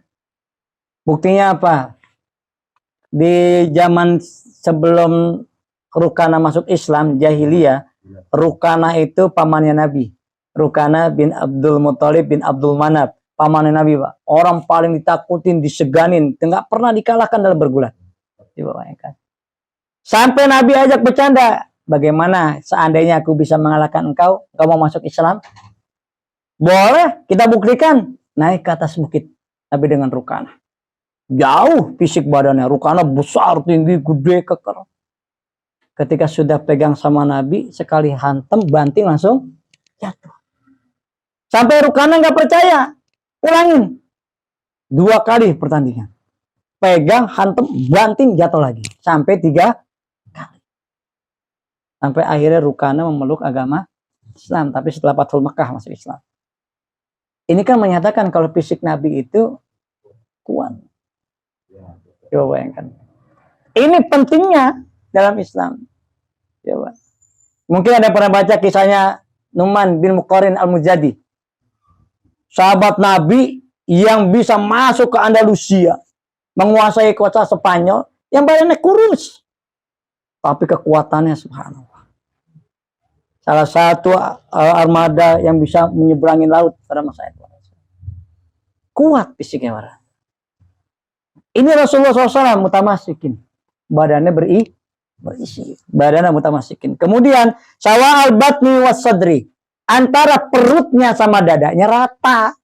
Buktinya apa? Di zaman sebelum Rukana masuk Islam, jahiliyah, Rukana itu pamannya Nabi. Rukana bin Abdul Muthalib bin Abdul Manaf, pamannya Nabi, Pak. Orang paling ditakutin, diseganin, nggak pernah dikalahkan dalam bergulat. Dibayangkan. Sampai Nabi ajak bercanda, bagaimana seandainya aku bisa mengalahkan engkau mau masuk Islam? Boleh, kita buktikan. Naik ke atas bukit Nabi dengan Rukana. Jauh fisik badannya, Rukana besar, tinggi, gede, keker. Ketika sudah pegang sama Nabi, sekali hantam, banting langsung jatuh. Sampai Rukana nggak percaya, ulangin. 2 kali pertandingan. Pegang, hantam, banting, jatuh lagi. Sampai 3 kali. Sampai akhirnya Rukana memeluk agama Islam. Tapi setelah Fathul Makkah masuk Islam. Ini kan menyatakan kalau fisik Nabi itu kuat. Coba bayangkan. Ini pentingnya dalam Islam. Coba. Mungkin ada pernah baca kisahnya Numan bin Muqarrin al-Muzadi. Sahabat Nabi yang bisa masuk ke Andalusia. Menguasai kota Spanyol. Yang badannya kurus. Tapi kekuatannya subhanallah. Salah satu armada yang bisa menyeberangi laut pada masa itu. Kuat fisiknya, para. Ini Rasulullah SAW mutamasikin. Badannya berisi. Badannya mutamasikin. Kemudian, sawa al-batni was sadri. Antara perutnya sama dadanya rata.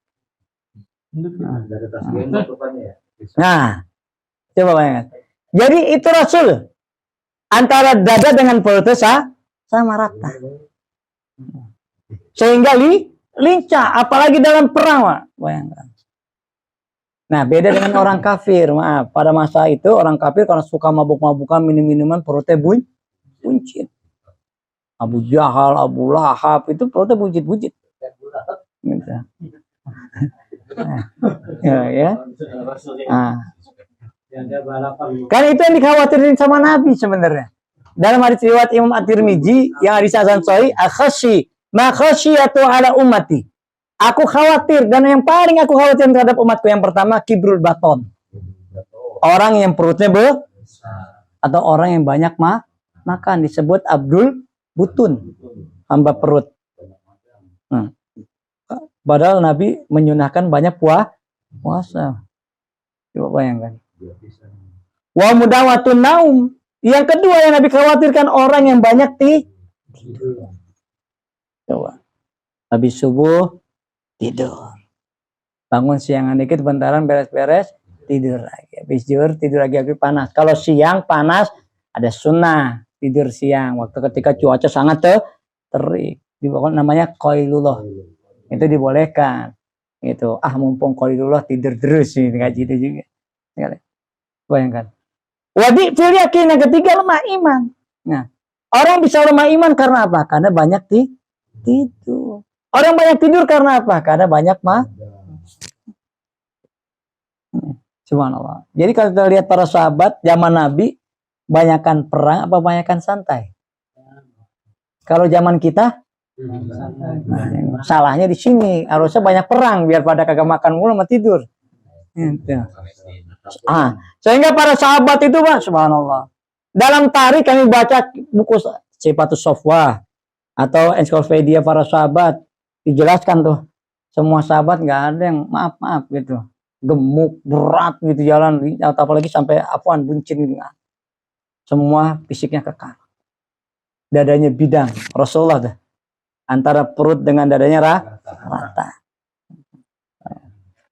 Nah, coba bayangkan. Jadi itu Rasul. Antara dada dengan perutnya sama rata. Sehingga lincah, apalagi dalam perang, Pak. Bayangkan. Nah, beda dengan orang kafir. Maaf, pada masa itu orang kafir karena suka mabuk-mabukan, minum-minuman, perutnya buncit. Abu Jahal, Abu Lahab itu perutnya buncit-buncit. Gitu. Ya. Nah. Kan itu yang dikhawatirin sama Nabi sebenarnya. Dalam hadis riwayat Imam At-Tirmidzi yang hadis hasan sahih, "Akhashi ma khasyiyatu ala ummati." Aku khawatir, dan yang paling aku khawatir terhadap umatku yang pertama kibrul baton. Orang yang perutnya atau orang yang banyak makan disebut Abdul Butun, hamba perut. Padahal Nabi menyunahkan banyak puasa. Coba bayangkan. Wa mudawatun naum. Yang kedua yang Nabi khawatirkan orang yang banyak tidur. Coba. Habis subuh tidur. Bangun siangan dikit bentaran beres-beres tidur lagi. Habis tidur lagi panas. Kalau siang panas ada sunnah tidur siang. Waktu ketika cuaca sangat terik. Namanya qailullah. Itu dibolehkan. Itu mumpung qailullah tidur terus ini kayak gitu juga. Bayangkan. Wadi fil yakin, yang ketiga lemah iman. Nah, orang bisa lemah iman karena apa? Karena banyak tidur. Orang banyak tidur karena apa? Karena banyak subhanallah. Jadi kalau kita lihat para sahabat zaman Nabi, banyakan perang apa banyakan santai? Kalau zaman kita, salahnya di sini. Harusnya banyak perang biar pada kagak makan mulu sama tidur. Gitu. Sehingga para sahabat itu, Pak, subhanallah. Dalam tarikh kami baca buku Sifatus Sofwah atau ensiklopedia para sahabat, dijelaskan tuh semua sahabat nggak ada yang maaf gitu, gemuk berat gitu jalan, atau apalagi sampai apaan buncin gitu. Semua fisiknya kekar, dadanya bidang. Rasulullah dah antara perut dengan dadanya rata.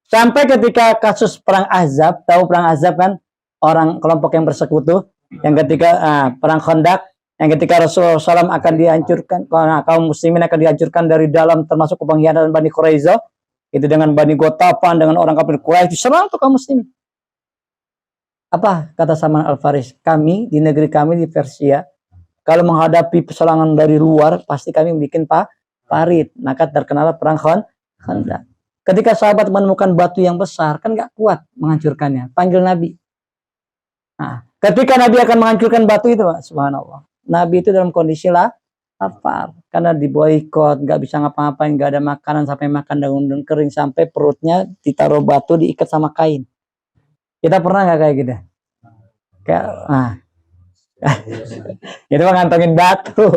Sampai ketika kasus perang Ahzab, tahu perang Ahzab kan? Orang kelompok yang bersekutu, yang ketika perang Khandaq, yang ketika Rasulullah SAW akan dihancurkan, kaum muslimin akan dihancurkan dari dalam, termasuk pengkhianatan Bani Quraisyah, itu dengan Bani Ghatafan, dengan orang kafir Quraisy, diserang tuh kaum muslimin. Apa kata Salman Al-Faris? Kami di negeri kami di Persia, kalau menghadapi serangan dari luar, pasti kami bikin parit. Maka terkenal perang Khandaq. Ketika sahabat menemukan batu yang besar, kan nggak kuat menghancurkannya. Panggil Nabi. Nah, ketika Nabi akan menghancurkan batu itu, subhanallah. Nabi itu dalam kondisi lapar karena diboikot, nggak bisa ngapa-ngapain, nggak ada makanan, sampai makan daun-daun kering, sampai perutnya ditaruh batu, diikat sama kain. Kita pernah nggak kayak gitu? Kayak, itu ngantongin batu,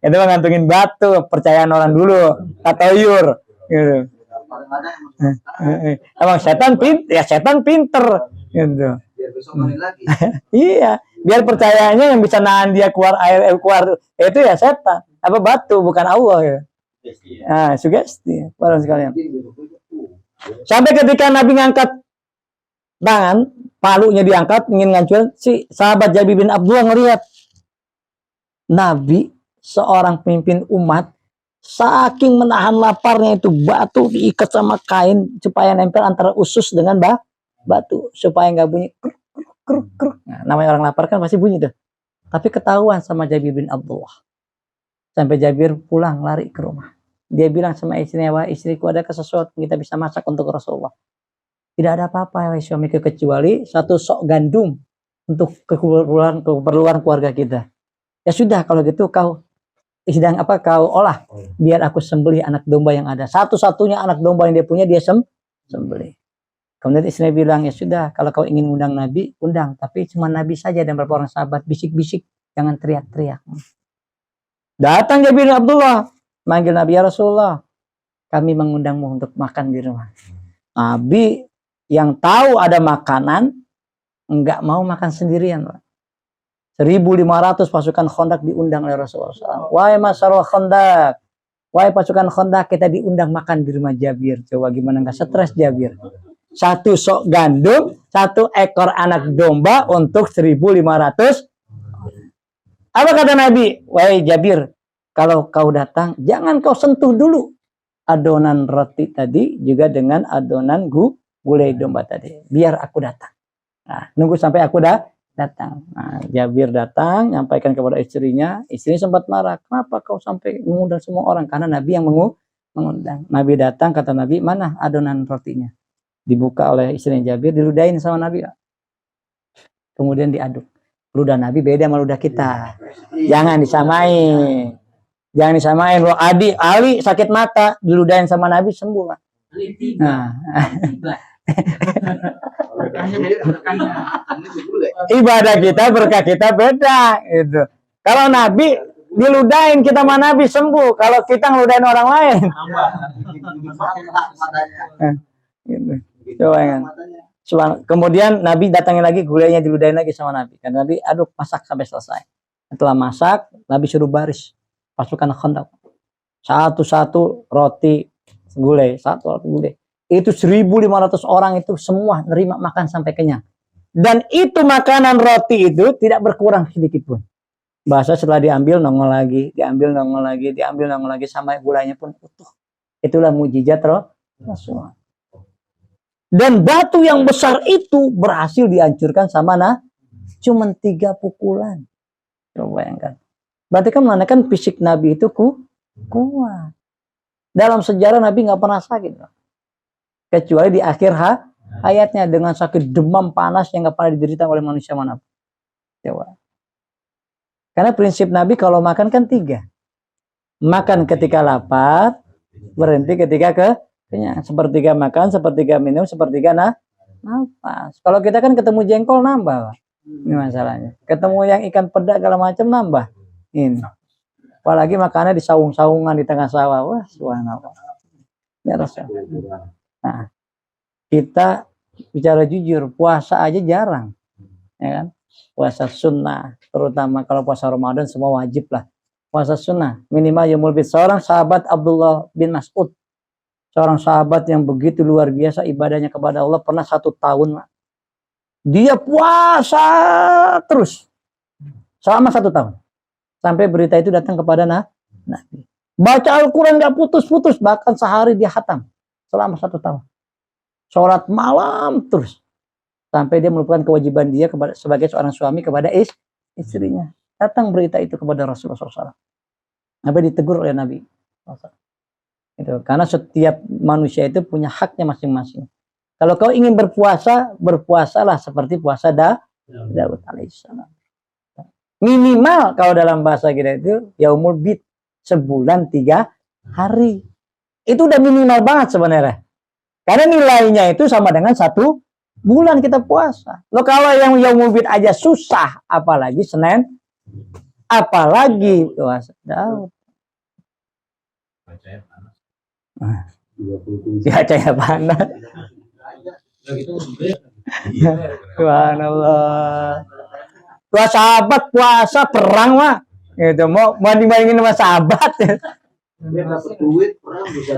itu ngantongin batu, percayaan orang dulu, tatoyur, gitu. Emang setan pinter, gitu. Iya, biar percayanya yang bisa nahan dia keluar air keluar itu ya setan, apa batu, bukan Allah ya. Sugesti, para sekalian. Sampai ketika Nabi ngangkat tangan, palunya diangkat ingin ngancurin, si sahabat Jabir bin Abdullah ngelihat Nabi seorang pemimpin umat saking menahan laparnya itu batu diikat sama kain supaya nempel antara usus dengan batu supaya nggak bunyi kruk kruk. Nah, namanya orang lapar kan pasti bunyi tuh. Tapi ketahuan sama Jabir bin Abdullah. Sampai Jabir pulang lari ke rumah. Dia bilang sama istrinya, wah istriku, ada sesuatu kita bisa masak untuk Rasulullah. Tidak ada apa-apa ya suamiku kecuali satu sok gandum untuk keperluan keluarga kita. Ya sudah kalau gitu kau olah biar aku sembelih anak domba yang ada. Satu-satunya anak domba yang dia punya dia sembelih. Kemudian istrinya bilang, ya sudah kalau kau ingin undang Nabi, undang, tapi cuma Nabi saja dan beberapa orang sahabat, bisik-bisik, jangan teriak-teriak. Datang Jabir bin Abdullah, manggil Nabi, ya Rasulullah, kami mengundangmu untuk makan di rumah. Nabi yang tahu ada makanan, enggak mau makan sendirian. 1.500 pasukan Khandaq diundang oleh Rasulullah SAW. Wahai masyarakat Khandaq, wahai pasukan Khandaq, kita diundang makan di rumah Jabir. Coba gimana nggak stres Jabir? Satu sok gandum, satu ekor anak domba untuk 1.500. Apa kata Nabi? Wahai Jabir, kalau kau datang, jangan kau sentuh dulu adonan roti tadi juga dengan adonan gulai domba tadi. Biar aku datang. Nah, nunggu sampai aku datang. Nah, Jabir datang, nyampaikan kepada istrinya. Istrinya sempat marah. Kenapa kau sampai mengundang semua orang? Karena Nabi yang mengundang. Nabi datang, kata Nabi, mana adonan rotinya? Dibuka oleh istrinya Jabir, diludahin sama Nabi. Kemudian diaduk. Ludah Nabi beda sama ludah kita. Jangan disamain. Jangan disamain. Loh, Ali sakit mata, diludahin sama Nabi sembuh. Nah. Ibadah kita, berkah kita beda gitu. Kalau Nabi diludahin kita sama Nabi sembuh, kalau kita ngeludahin orang lain gitu. Coba kan. Kemudian Nabi datangin lagi, gulainya diludahin lagi sama Nabi. Karena Nabi aduk, masak sampai selesai. Setelah masak, Nabi suruh baris pasukan Khandaq. Satu-satu roti gulai, satu roti gulai. Itu 1.500 orang itu semua nerima makan sampai kenyang. Dan itu makanan roti itu tidak berkurang sedikit pun. Bahasa setelah diambil nongol lagi, diambil nongol lagi, diambil nongol lagi, sampai gulainya pun utuh. Itulah mujizat Rasulullah. Dan batu yang besar itu berhasil dihancurkan sama cuman 3 pukulan. Coba bayangkan. Berarti kan menandakan fisik Nabi itu kuat. Dalam sejarah Nabi nggak pernah sakit. Kecuali di akhir hayatnya dengan sakit demam panas yang nggak pernah diderita oleh manusia manapun. Coba. Karena prinsip Nabi kalau makan kan 3. Makan ketika lapar, berhenti ketika kenyang. Sepertiga makan, sepertiga minum, sepertiga nafas. Kalau kita kan ketemu jengkol nambah. Ini masalahnya. Ketemu yang ikan peda segala macam nambah. Ini. Apalagi makannya di saung-saungan di tengah sawah. Wah, subhanallah. Ya Rasulullah. Nah, kita bicara jujur, puasa aja jarang. Ya kan? Puasa sunnah, terutama kalau puasa Ramadan semua wajib lah. Puasa sunnah, minimal yaumul bid. Seorang sahabat Abdullah bin Mas'ud, seorang sahabat yang begitu luar biasa ibadahnya kepada Allah, pernah 1 tahun dia puasa terus selama 1 tahun sampai berita itu datang kepada Nabi. Baca Al-Quran gak putus-putus, bahkan sehari dia khatam selama 1 tahun. Sholat malam terus sampai dia melupakan kewajiban dia sebagai seorang suami kepada istrinya. Datang berita itu kepada Rasulullah SAW. Nabi ditegur oleh Nabi. Itu. Karena setiap manusia itu punya haknya masing-masing. Kalau kau ingin berpuasa, berpuasalah seperti puasa Daud alaihissalam. Minimal kalau dalam bahasa kita itu yaumul bid, sebulan 3 hari. Itu udah minimal banget sebenarnya. Karena nilainya itu sama dengan 1 bulan kita puasa. Lo kalau yang yaumul bid aja susah, apalagi Senin, apalagi puasa Daud. Ya cahaya panas. Subhanallah. Wah sahabat puasa perang mah, gitu mau dibandingin sama sahabat.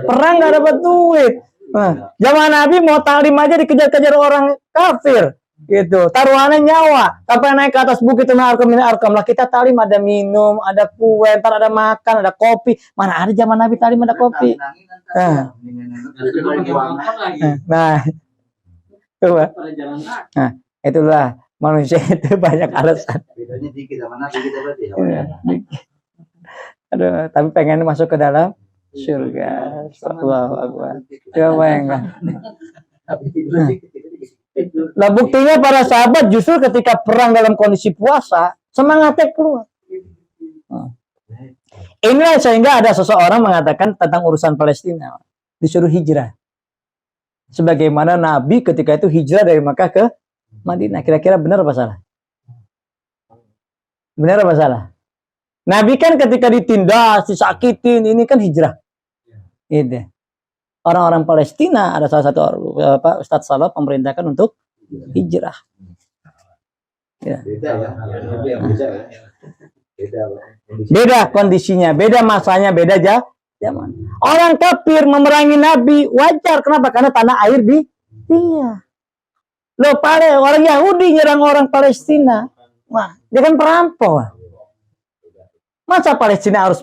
Perang nggak dapat duit. Nah, zaman Nabi mau taklim aja dikejar-kejar orang kafir, gitu. Taruhannya nyawa. Sampai naik ke atas bukit Arkam lah kita taklim ada minum, ada kue, ntar ada makan, ada kopi. Mana ada zaman Nabi taklim ada kopi? Nah, itulah manusia itu banyak alasan. Bedanya dikit sama Nabi kita berarti. Aduh, tapi pengen masuk ke dalam surga. Allahu Akbar. Coba bayangkan. Nah, buktinya para sahabat justru ketika perang dalam kondisi puasa, semangatnya keluar. Inilah sehingga ada seseorang mengatakan tentang urusan Palestina, disuruh hijrah. Sebagaimana Nabi ketika itu hijrah dari Makkah ke Madinah. Kira-kira benar apa salah? Benar apa salah? Nabi kan ketika ditindas, disakitin, ini kan hijrah. Gitu. Orang-orang Palestina ada salah satu Ustadz Salah memerintahkan untuk hijrah. Ya. Beda kondisinya, beda masanya, beda zaman. Orang kafir memerangi Nabi wajar, kenapa? Karena tanah air di dia. Loh, orang Yahudi nyerang orang Palestina. Wah, dia kan perampok. Masa Palestina harus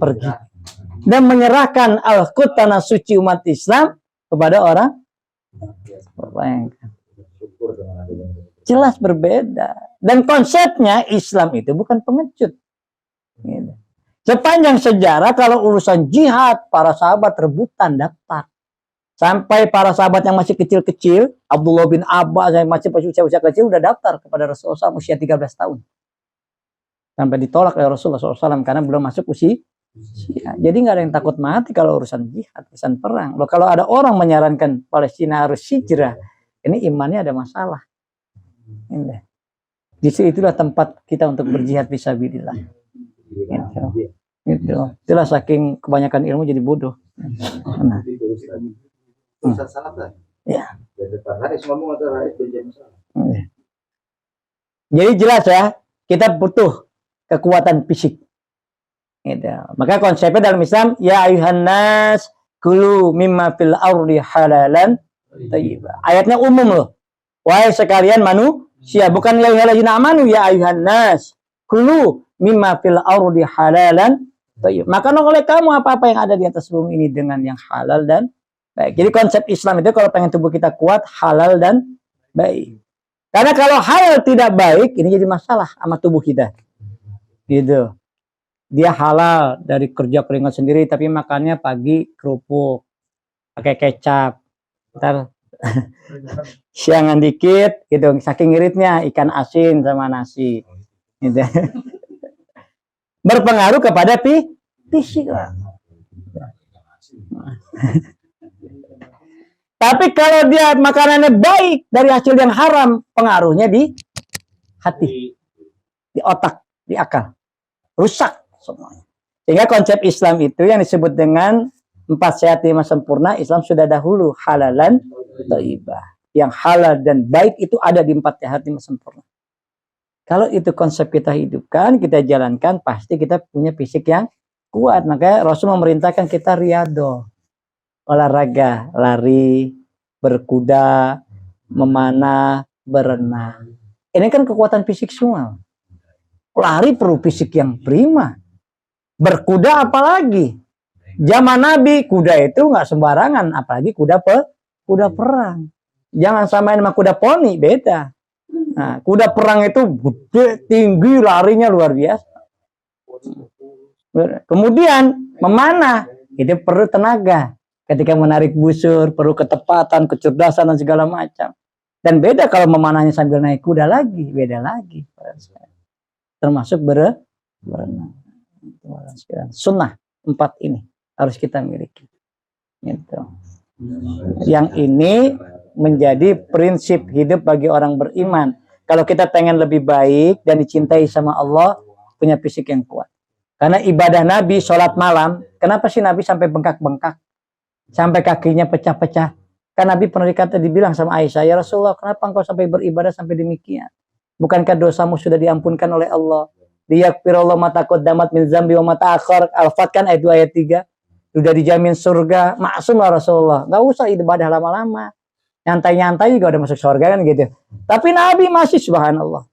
pergi dan menyerahkan Al-Quds tanah suci umat Islam kepada orang? Jelas berbeda. Dan konsepnya Islam itu bukan pengecut. Sepanjang sejarah kalau urusan jihad, para sahabat rebutan daftar. Sampai para sahabat yang masih kecil-kecil, Abdullah bin Abbas yang masih usia kecil udah daftar kepada Rasulullah usia 13 tahun. Sampai ditolak oleh Rasulullah SAW karena belum masuk usia. Jadi nggak ada yang takut mati kalau urusan jihad, urusan perang. Loh, kalau ada orang menyarankan Palestina harus hijrah, ini imannya ada masalah. Ini. Justru itulah tempat kita untuk berjihad fisabilillah. Gitu. Itulah saking kebanyakan ilmu jadi bodoh. Nah. Ya. Jadi jelas ya, kita butuh kekuatan fisik. Gitu. Maka konsepnya dalam Islam, ya ayuhan nas kulu mimma fil ardi halalan thayyiba. Ayatnya umum loh. Wahai sekalian manusia, bukan ya ayyuhallazina amanu, ya ayuhan nas kulu mimma fil ardi halalan thayyiba. Makan oleh kamu apa-apa yang ada di atas bumi ini dengan yang halal dan baik. Jadi konsep Islam itu kalau pengen tubuh kita kuat, halal dan baik. Karena kalau halal tidak baik, ini jadi masalah sama tubuh kita. Gitu. Dia halal dari kerja keringat sendiri, tapi makannya pagi kerupuk, pakai kecap. Ntar siangan dikit, gitu. Saking iritnya ikan asin sama nasi. Gitu. Berpengaruh kepada fisik. Tapi kalau dia makanannya baik dari hasil yang haram, pengaruhnya di hati, di otak, di akal. Rusak semuanya. Sehingga konsep Islam itu yang disebut dengan 4 sehat 5 sempurna, Islam sudah dahulu halalan thayyibah. Yang halal dan baik itu ada di 4 sehat 5 sempurna. Kalau itu konsep kita hidupkan, kita jalankan, pasti kita punya fisik yang kuat. Makanya Rasul memerintahkan kita riyadhah. Olahraga, lari, berkuda, memanah, berenang. Ini kan kekuatan fisik semua. Lari perlu fisik yang prima. Berkuda apalagi. Zaman Nabi kuda itu nggak sembarangan, apalagi kuda perang. Jangan samain sama kuda poni, beda. Nah, kuda perang itu gede, tinggi, larinya luar biasa. Kemudian memanah, itu perlu tenaga. Ketika menarik busur, perlu ketepatan, kecerdasan dan segala macam. Dan beda kalau memanahnya sambil naik kuda lagi, beda lagi. termasuk berenang. Sunnah 4 ini harus kita miliki. Gitu. Yang ini menjadi prinsip hidup bagi orang beriman. Kalau kita pengen lebih baik dan dicintai sama Allah, punya fisik yang kuat. Karena ibadah Nabi, sholat malam, kenapa sih Nabi sampai bengkak-bengkak? Sampai kakinya pecah-pecah. Kan Nabi pernah dibilang sama Aisyah, ya Rasulullah, kenapa engkau sampai beribadah sampai demikian? Bukankah dosamu sudah diampunkan oleh Allah? Liyakfirullah ma taqaddamat min zambi wa ma ta'akhkhar. Al-Fat kan ayat 2 ayat 3. Sudah dijamin surga, maksum lah Rasulullah. Gak usah ibadah lama-lama. Nyantai-nyantai juga udah masuk surga kan gitu. Tapi Nabi masih subhanallah.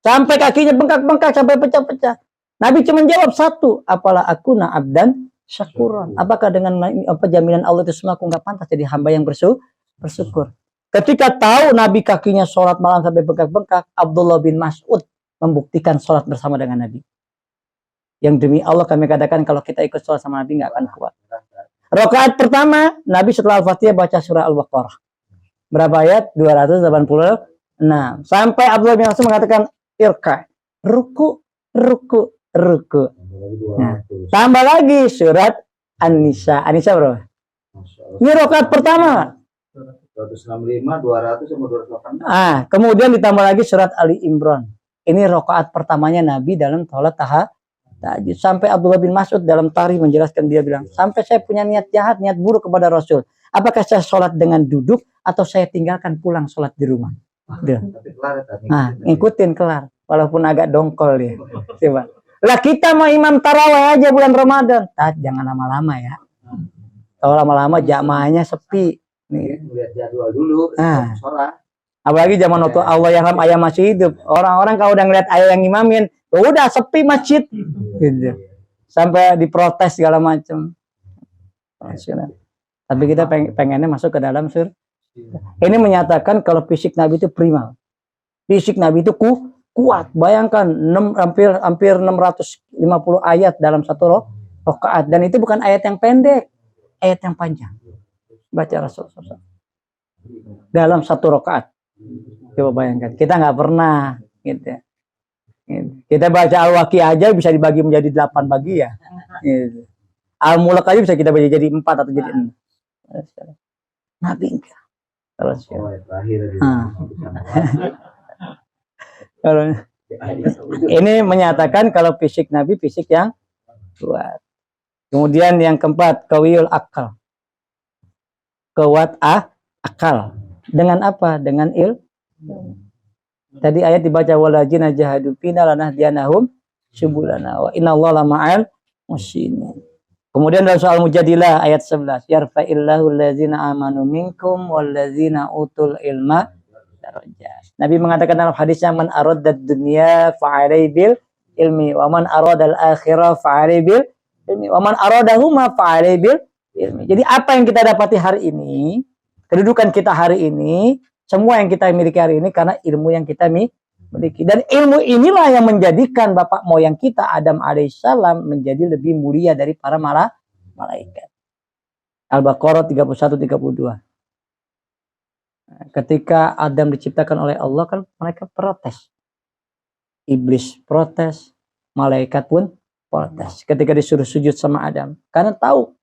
Sampai kakinya bengkak-bengkak, sampai pecah-pecah. Nabi cuma jawab satu, apalah aku abdan syakuran. Apakah dengan jaminan Allah itu semua aku nggak pantas jadi hamba yang bersyukur. Ketika tahu Nabi kakinya sholat malam sampai bengkak-bengkak, Abdullah bin Mas'ud membuktikan sholat bersama dengan Nabi. Yang demi Allah kami katakan kalau kita ikut sholat sama Nabi nggak akan kuat. Rakaat pertama, Nabi setelah Al-Fatihah baca surah Al-Baqarah. Berapa ayat? 286. Sampai Abdullah bin Mas'ud mengatakan irka, ruku. Nah, tambah lagi surat An-Nisa. An-Nisa berapa? Ini rakaat pertama. 165, 200 sama 280. Kemudian ditambah lagi surat Ali Imran. Ini rakaat pertamanya Nabi dalam sholat tahajud. Sampai Abdullah bin Mas'ud dalam tarikh menjelaskan, dia bilang, sampai saya punya niat jahat, niat buruk kepada Rasul. Apakah saya sholat dengan duduk atau saya tinggalkan pulang sholat di rumah? Ngikutin kelar. Walaupun agak dongkol dia. Coba. Lah kita mau imam tarawih aja bulan Ramadan. Jangan lama-lama ya. Kalau lama-lama jamaahnya sepi. Nih. Lihat jadwal dulu. Apalagi zaman waktu Allah yang ayah masih hidup. Orang-orang kalau udah ngeliat ayah yang imamin, udah sepi masjid. Gitu. Sampai diprotes segala macam. Tapi kita pengennya masuk ke dalam surga. Ini menyatakan kalau fisik Nabi itu primal. Fisik Nabi itu kuat. Bayangkan hampir 650 ayat dalam satu rakaat, dan itu bukan ayat yang pendek, ayat yang panjang. Baca Rasulullah dalam satu rakaat. Coba bayangkan, kita nggak pernah gitu. Kita baca Al-Waqiah aja bisa dibagi menjadi 8 bagian. Gitu. Al-Mulk aja bisa kita baca jadi 4 atau jadi 6. Nabi enggak. Terus ini menyatakan kalau fisik Nabi fisik yang kuat. Kemudian yang keempat, qawiyul akal. Kuat akal. Dengan apa? Dengan Tadi ayat dibaca waladzina jahadu fina lanahdiyanahum subulana wa innallaha ma'al muhsinin. Kemudian dalam soal Mujadilah ayat 11, yarfa'illahu allazina amanu minkum wallazina utul ilma darajat. Nabi mengatakan dalam hadisnya, man aradad dunya fa'alai bil ilmi wa man aradal akhirah fa'alai bil ilmi wa man aradahuma fa'alai bil ilmi. Jadi apa yang kita dapati hari ini, kedudukan kita hari ini, semua yang kita miliki hari ini karena ilmu yang kita miliki. Dan ilmu inilah yang menjadikan bapak moyang kita Adam alaihissalam menjadi lebih mulia dari para malaikat. Al-Baqarah 31-32. Ketika Adam diciptakan oleh Allah kan mereka protes. Iblis protes, malaikat pun protes ketika disuruh sujud sama Adam. Karena tahu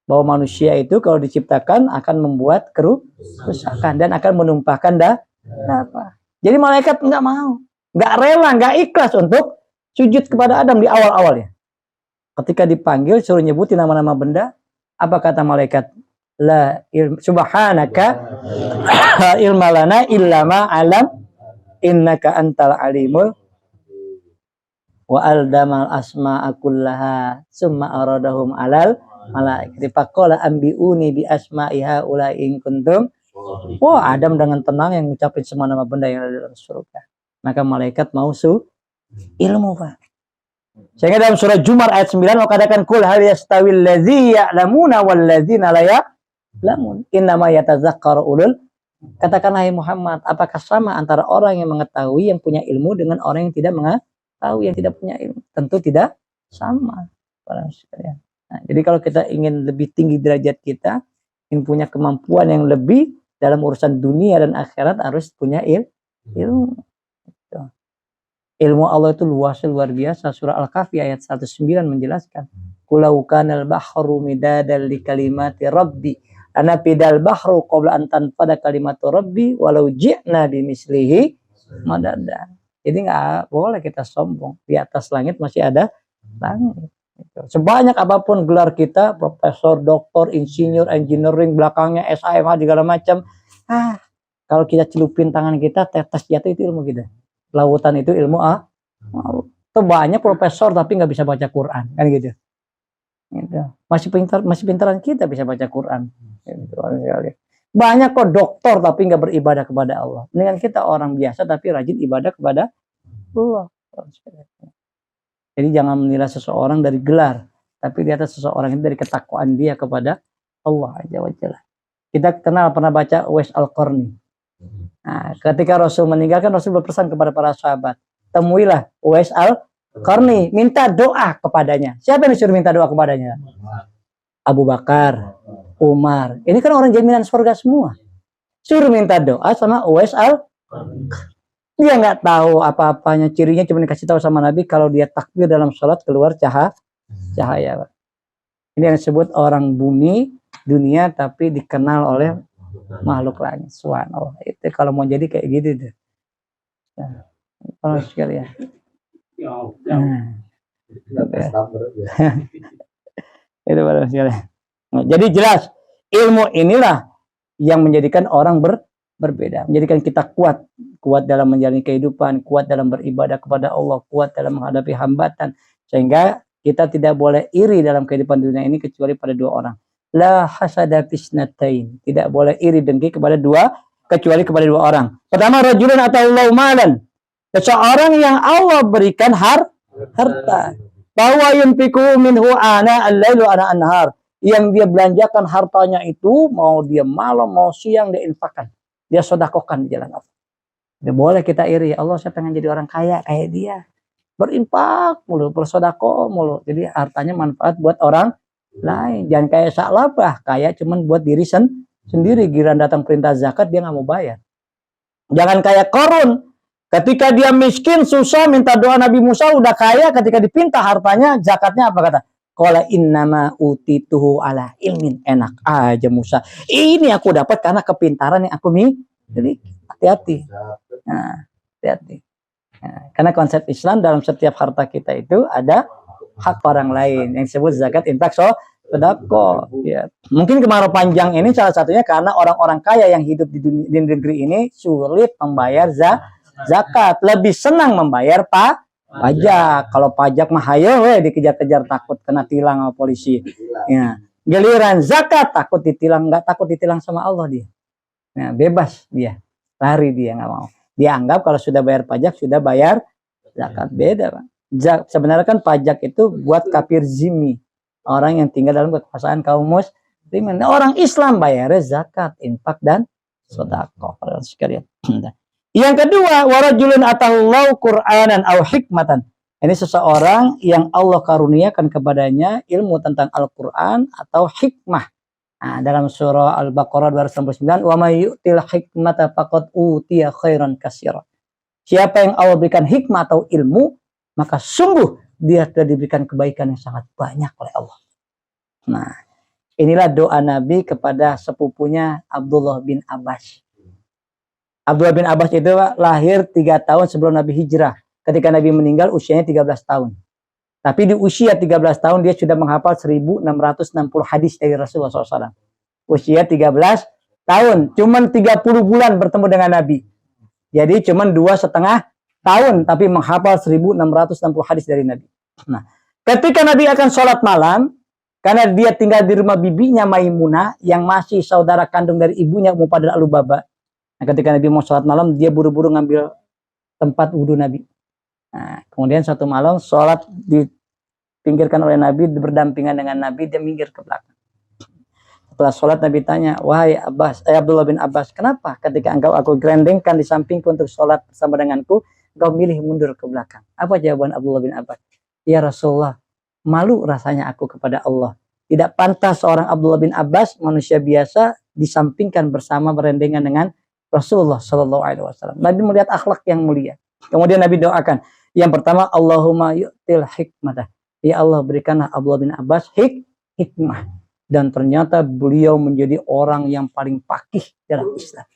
bahwa manusia itu kalau diciptakan akan membuat kerusakan dan akan menumpahkan darah. Jadi malaikat nggak mau, nggak rela, nggak ikhlas untuk sujud kepada Adam di awal-awalnya. Ketika dipanggil suruh nyebutin nama-nama benda, apa kata malaikat? La subhanaka ilma lana illa ma alam innaka antal alimul wa aldamal asma'a kullaha summa aradahum alal malaikati faqala ambiuni bi asma'iha ulai in kuntum. Adam dengan tenang yang ngucapin semua nama benda yang ada dalam surga. Maka malaikat mau ilmu, Pak. Sehingga dalam surah Zumar ayat 9 Allah katakan kul hal yastawil ladzi ya'lamuna wal ladzina la ya'lamun innama yatazakkaru ulul. Katakanlah Muhammad, apakah sama antara orang yang mengetahui yang punya ilmu dengan orang yang tidak mengetahui yang tidak punya ilmu? Tentu tidak sama, para sekalian. Nah, jadi kalau kita ingin lebih tinggi derajat kita, ingin punya kemampuan yang lebih dalam urusan dunia dan akhirat, harus punya ilmu. Ilmu Allah itu luas, luar biasa. Surah Al-Kahfi ayat 109 menjelaskan. Kulau kanal bahru midadal li kalimati rabbi. Anafidal bahru qabla an tanfada kalimatu rabbi walau ji'na bimislihi madada. Jadi nggak boleh kita sombong. Di atas langit masih ada langit. Sebanyak apapun gelar kita, profesor, doktor, insinyur, engineering, belakangnya SIMA, segala macam. Kalau kita celupin tangan kita, tetes jatuh itu ilmu kita. Lautan itu ilmu itu banyak profesor tapi nggak bisa baca Quran, kan gitu. Gitu. Masih pintaran kita bisa baca Quran. Gitu. Banyak kok doktor tapi nggak beribadah kepada Allah. Dengan kita orang biasa tapi rajin ibadah kepada Allah. Jadi jangan menilai seseorang dari gelar, tapi di atas seseorang itu dari ketakwaan dia kepada Allah Azza wa Jalla. Kita pernah baca Uwais Al-Qarni. Nah, ketika Rasul meninggalkan, Rasul berpesan kepada para sahabat, temuilah Uwais Al-Qarni, minta doa kepadanya. Siapa yang disuruh minta doa kepadanya? Abu Bakar, Umar. Ini kan orang jaminan surga semua. Suruh minta doa sama Uwais Al-Qarni. Dia nggak tahu apa-apanya, cirinya cuma dikasih tahu sama Nabi kalau dia takbir dalam sholat keluar cahaya. Ini yang disebut orang bumi, dunia, tapi dikenal oleh makhluk langit. Subhanallah. Itu kalau mau jadi kayak gitu deh. Kalau sekali ya. Itu pada sekali. Jadi jelas ilmu inilah yang menjadikan orang berbeda, menjadikan kita kuat dalam menjalani kehidupan, kuat dalam beribadah kepada Allah, kuat dalam menghadapi hambatan, sehingga kita tidak boleh iri dalam kehidupan dunia ini kecuali pada dua orang. La hasada fisnatain, tidak boleh iri dengki kepada kecuali kepada dua orang. Pertama, rajulun ata'allahu malan, seseorang yang Allah berikan harta. Bahwa yunfiqu minhu ana al-lailu ana an-nahar, yang dia belanjakan hartanya itu mau dia malam mau siang dia infakkan, dia sedekahkan di jalan Allah. Tidak boleh kita iri. Allah saya pengen jadi orang kaya kayak dia, berinfak mulu, bersedekah mulu, jadi hartanya manfaat buat orang lain. Jangan kayak Sa'labah, kaya cuman buat diri sendiri. Giliran datang perintah zakat dia nggak mau bayar. Jangan kayak Qarun, ketika dia miskin susah minta doa Nabi Musa, udah kaya ketika dipinta hartanya zakatnya apa kata? Qala innama utituhu ala ilmin. Enak aja Musa, ini aku dapat karena kepintaran yang aku miliki. Hati-hati. Nah, hati-hati. Nah, karena konsep Islam dalam setiap harta kita itu ada hak orang lain yang disebut zakat, infak, sedekah. Ya. Mungkin kemarau panjang ini salah satunya karena orang-orang kaya yang hidup di negeri ini sulit membayar zakat, lebih senang membayar pajak. Kalau pajak mah hayo dikejar-kejar, takut kena tilang sama polisi. Ya. Giliran zakat takut ditilang, nggak takut ditilang sama Allah dia. Nah, bebas dia, lari dia nggak mau. Dia anggap kalau sudah bayar pajak sudah bayar zakat. Beda, Pak. Sebenarnya kan pajak itu buat kafir zimmi, orang yang tinggal dalam kekuasaan kaum muslimin. Orang Islam bayarnya zakat, infak dan sedekah. Sekalian. Yang kedua, warajulun atahullahu Qur'anan aw hikmatan. Ini seseorang yang Allah karuniakan kepadanya ilmu tentang Al-Qur'an atau hikmah. Nah, dalam surah Al-Baqarah 269, wa may yu'til hikmata faqad utiya khairan katsira. Siapa yang Allah berikan hikmah atau ilmu, maka sungguh dia telah diberikan kebaikan yang sangat banyak oleh Allah. Nah, inilah doa Nabi kepada sepupunya Abdullah bin Abbas. Abdullah bin Abbas itu lahir 3 tahun sebelum Nabi hijrah. Ketika Nabi meninggal usianya 13 tahun. Tapi di usia 13 tahun dia sudah menghafal 1660 hadis dari Rasulullah SAW. Usia 13 tahun. Cuman 30 bulan bertemu dengan Nabi. Jadi cuman 2,5 tahun tapi menghafal 1660 hadis dari Nabi. Nah, ketika Nabi akan sholat malam, karena dia tinggal di rumah bibinya Maimunah yang masih saudara kandung dari ibunya Ummu Fadl Al-Lubabah. Nah, ketika Nabi mau sholat malam, dia buru-buru ngambil tempat wudhu Nabi. Nah, kemudian suatu malam sholat dipinggirkan oleh Nabi, berdampingan dengan Nabi, dia minggir ke belakang. Setelah sholat Nabi tanya, wahai Abdullah bin Abbas, kenapa ketika engkau aku gerendengkan di sampingku untuk sholat bersama denganku, engkau milih mundur ke belakang? Apa jawaban Abdullah bin Abbas? Ya Rasulullah, malu rasanya aku kepada Allah. Tidak pantas seorang Abdullah bin Abbas, manusia biasa, disampingkan bersama berendengan dengan Rasulullah Shallallahu Alaihi Wasallam. Nabi melihat akhlak yang mulia. Kemudian Nabi doakan, Yang pertama, Allahumma yu'til hikmah. Ya Allah, berikanlah Abdullah bin Abbas hikmah. Dan ternyata beliau menjadi orang yang paling fakih dalam Islam.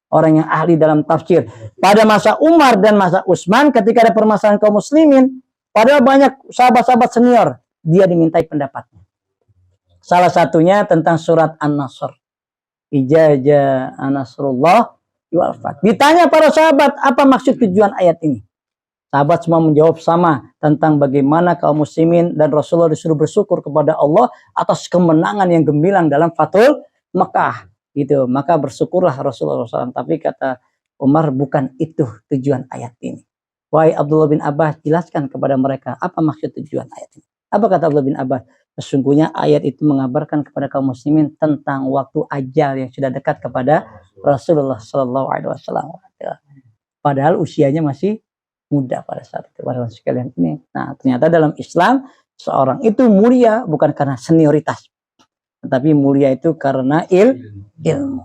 Orang yang ahli dalam tafsir. Pada masa Umar dan masa Utsman, ketika ada permasalahan kaum muslimin, padahal banyak sahabat-sahabat senior, dia dimintai pendapatnya. Salah satunya tentang surat An-Nasr. Ijaja Nasrullah wal fath. Ditanya para sahabat, apa maksud tujuan ayat ini? Sahabat semua menjawab sama tentang bagaimana kaum muslimin dan Rasulullah disuruh bersyukur kepada Allah atas kemenangan yang gemilang dalam Fathul Mekah. Gitu. Maka bersyukurlah Rasulullah SAW. Tapi kata Umar, bukan itu tujuan ayat ini. Wahai Abdullah bin Abbas, jelaskan kepada mereka apa maksud tujuan ayat ini. Apa kata Abdullah bin Abbas? Sesungguhnya ayat itu mengabarkan kepada kaum muslimin tentang waktu ajal yang sudah dekat kepada Rasulullah SAW. Padahal usianya masih muda pada saat itu. Para sekalian ini. Nah, ternyata dalam Islam seorang itu mulia bukan karena senioritas, tetapi mulia itu karena ilmu.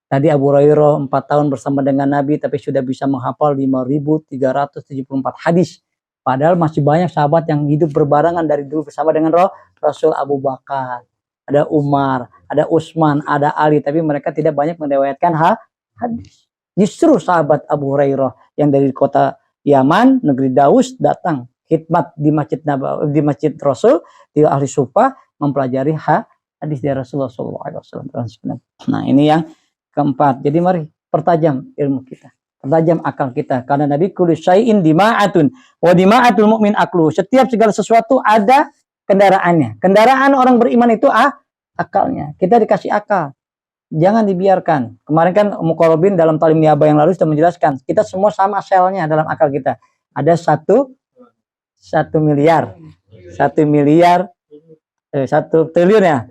Tadi Abu Hurairah 4 tahun bersama dengan Nabi tapi sudah bisa menghafal 5.374 hadis. Padahal masih banyak sahabat yang hidup berbarengan dari dulu bersama dengan Rasul. Abu Bakar, ada Umar, ada Utsman, ada Ali, tapi mereka tidak banyak meriwayatkan hadis. Justru sahabat Abu Hurairah yang dari kota Yaman, negeri Daus, datang khidmat di Masjid Nabawi, di Masjid Rasul, di Ahli Sufah, mempelajari hadis dari Rasulullah SAW. Nah, ini yang keempat. Jadi mari pertajam ilmu kita, pertajam akal kita. Karena Nabi kullu syai'in dima'atun wa dima'atul mu'min aklu. Setiap segala sesuatu ada kendaraannya. Kendaraan orang beriman itu akalnya. Kita dikasih akal. Jangan dibiarkan. Kemarin kan Muqarrabin dalam talim niaba yang lalu sudah menjelaskan. Kita semua sama selnya dalam akal kita. Ada 1 miliar. 1 triliun ya.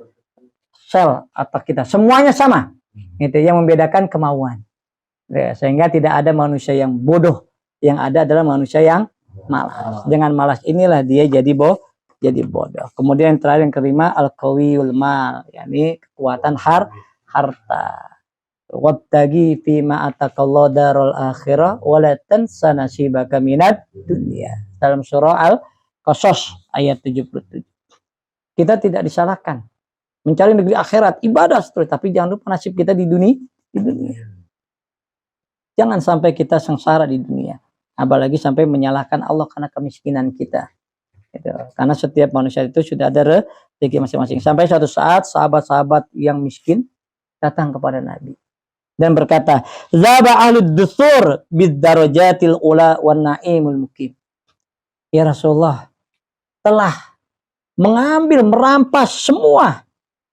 Sel otak kita. Semuanya sama. Itu yang membedakan kemauan. Ya, sehingga tidak ada manusia yang bodoh. Yang ada adalah manusia yang malas. Dengan malas inilah dia jadi bodoh. Kemudian yang terakhir yang kelima, al-qawiyul mal. Yani kekuatan harta. Wattaqi fi ma ataqallahu darul akhirah wa la tansa nasibaka minad dunya. Dalam surah Al-Qasas ayat 77. Kita tidak disalahkan mencari negeri akhirat, ibadah seterusnya, tapi jangan lupa nasib kita di dunia. Jangan sampai kita sengsara di dunia, apalagi sampai menyalahkan Allah karena kemiskinan kita. Gitu. Karena setiap manusia itu sudah ada rezeki masing-masing. Sampai suatu saat sahabat-sahabat yang miskin datang kepada Nabi dan berkata, "Zaba ahlud dusur bid-darajatil ula wan na'imul mukim." Ya Rasulullah, telah merampas semua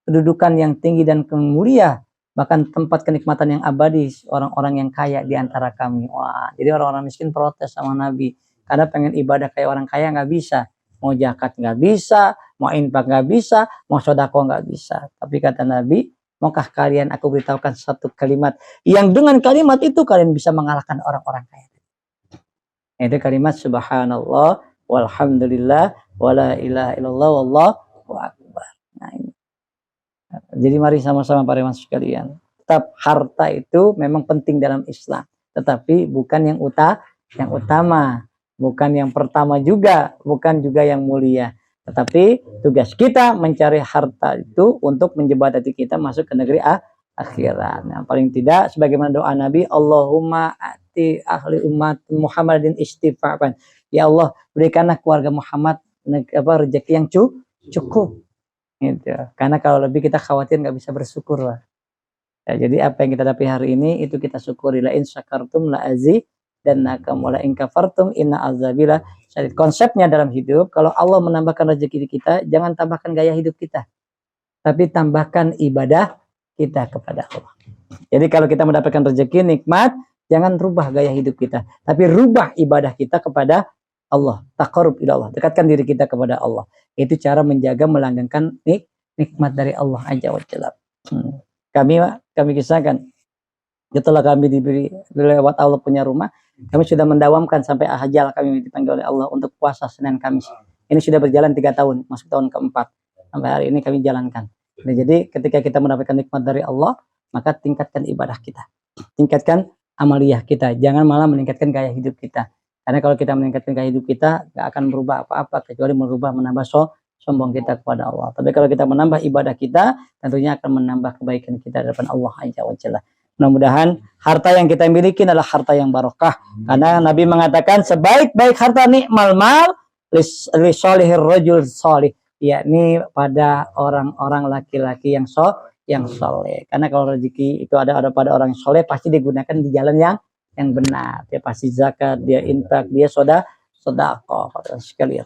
kedudukan yang tinggi dan mulia, bahkan tempat kenikmatan yang abadi orang-orang yang kaya di antara kami. Wah, jadi orang-orang miskin protes sama Nabi karena pengen ibadah kayak orang kaya nggak bisa, mau zakat nggak bisa, mau infak nggak bisa, mau sedekah nggak bisa. Tapi kata Nabi, maukah kalian aku beritahukan satu kalimat yang dengan kalimat itu kalian bisa mengalahkan orang-orang kaya? Itu kalimat subhanallah walhamdulillah wala ilaha illallah wallahu akbar. Nah, ini. Jadi mari sama-sama para iman sekalian. Tetap harta itu memang penting dalam Islam, tetapi bukan yang utama, bukan yang pertama juga, bukan juga yang mulia. Tetapi tugas kita mencari harta itu untuk menjembatani kita masuk ke negeri akhirat. Nah, paling tidak sebagaimana doa Nabi, Allahumma ati ahli umat Muhammadin istifa'an. Ya Allah, berikanlah keluarga Muhammad rezeki yang cukup. Gitu. Karena kalau lebih kita khawatir nggak bisa bersyukur lah. Ya, jadi apa yang kita dapat hari ini itu kita syukuri. La in syakartum la azidannakum wa la in kafartum inna azabila. Jadi konsepnya dalam hidup, kalau Allah menambahkan rezeki kita, jangan tambahkan gaya hidup kita, tapi tambahkan ibadah kita kepada Allah. Jadi kalau kita mendapatkan rezeki nikmat, jangan rubah gaya hidup kita, tapi rubah ibadah kita kepada Allah. Taqarrub ila Allah, dekatkan diri kita kepada Allah. Itu cara menjaga melanggengkan nikmat dari Allah Azza wa Jalla. Kami kisahkan, setelah kami diberi lewat Allah punya rumah, kami sudah mendawamkan sampai ajal kami dipanggil oleh Allah untuk puasa Senin Kamis. Ini sudah berjalan 3 tahun, masuk tahun keempat. Sampai hari ini kami jalankan. Nah, jadi ketika kita mendapatkan nikmat dari Allah, maka tingkatkan ibadah kita, tingkatkan amaliyah kita, jangan malah meningkatkan gaya hidup kita. Karena kalau kita meningkatkan hidup kita, nggak akan berubah apa-apa kecuali menambah sombong kita kepada Allah. Tapi kalau kita menambah ibadah kita, tentunya akan menambah kebaikan kita di depan Allah Azza wa Jalla. Mudah-mudahan harta yang kita miliki adalah harta yang barokah. Karena Nabi mengatakan sebaik-baik harta nikmal mal li solihir rajul solih, yakni pada orang-orang laki-laki yang soleh. Karena kalau rezeki itu ada pada orang yang soleh, pasti digunakan di jalan yang benar. Dia pasti zakat, dia infak, dia sedekah sekalian.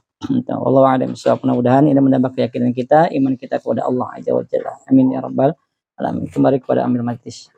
Wallahu a'lam bishawab. Mudah-mudahan ini menambah keyakinan kita, iman kita kepada Allah Azza wa Jalla. Amin ya rabbal alamin. Kembali kepada Amir Majlis.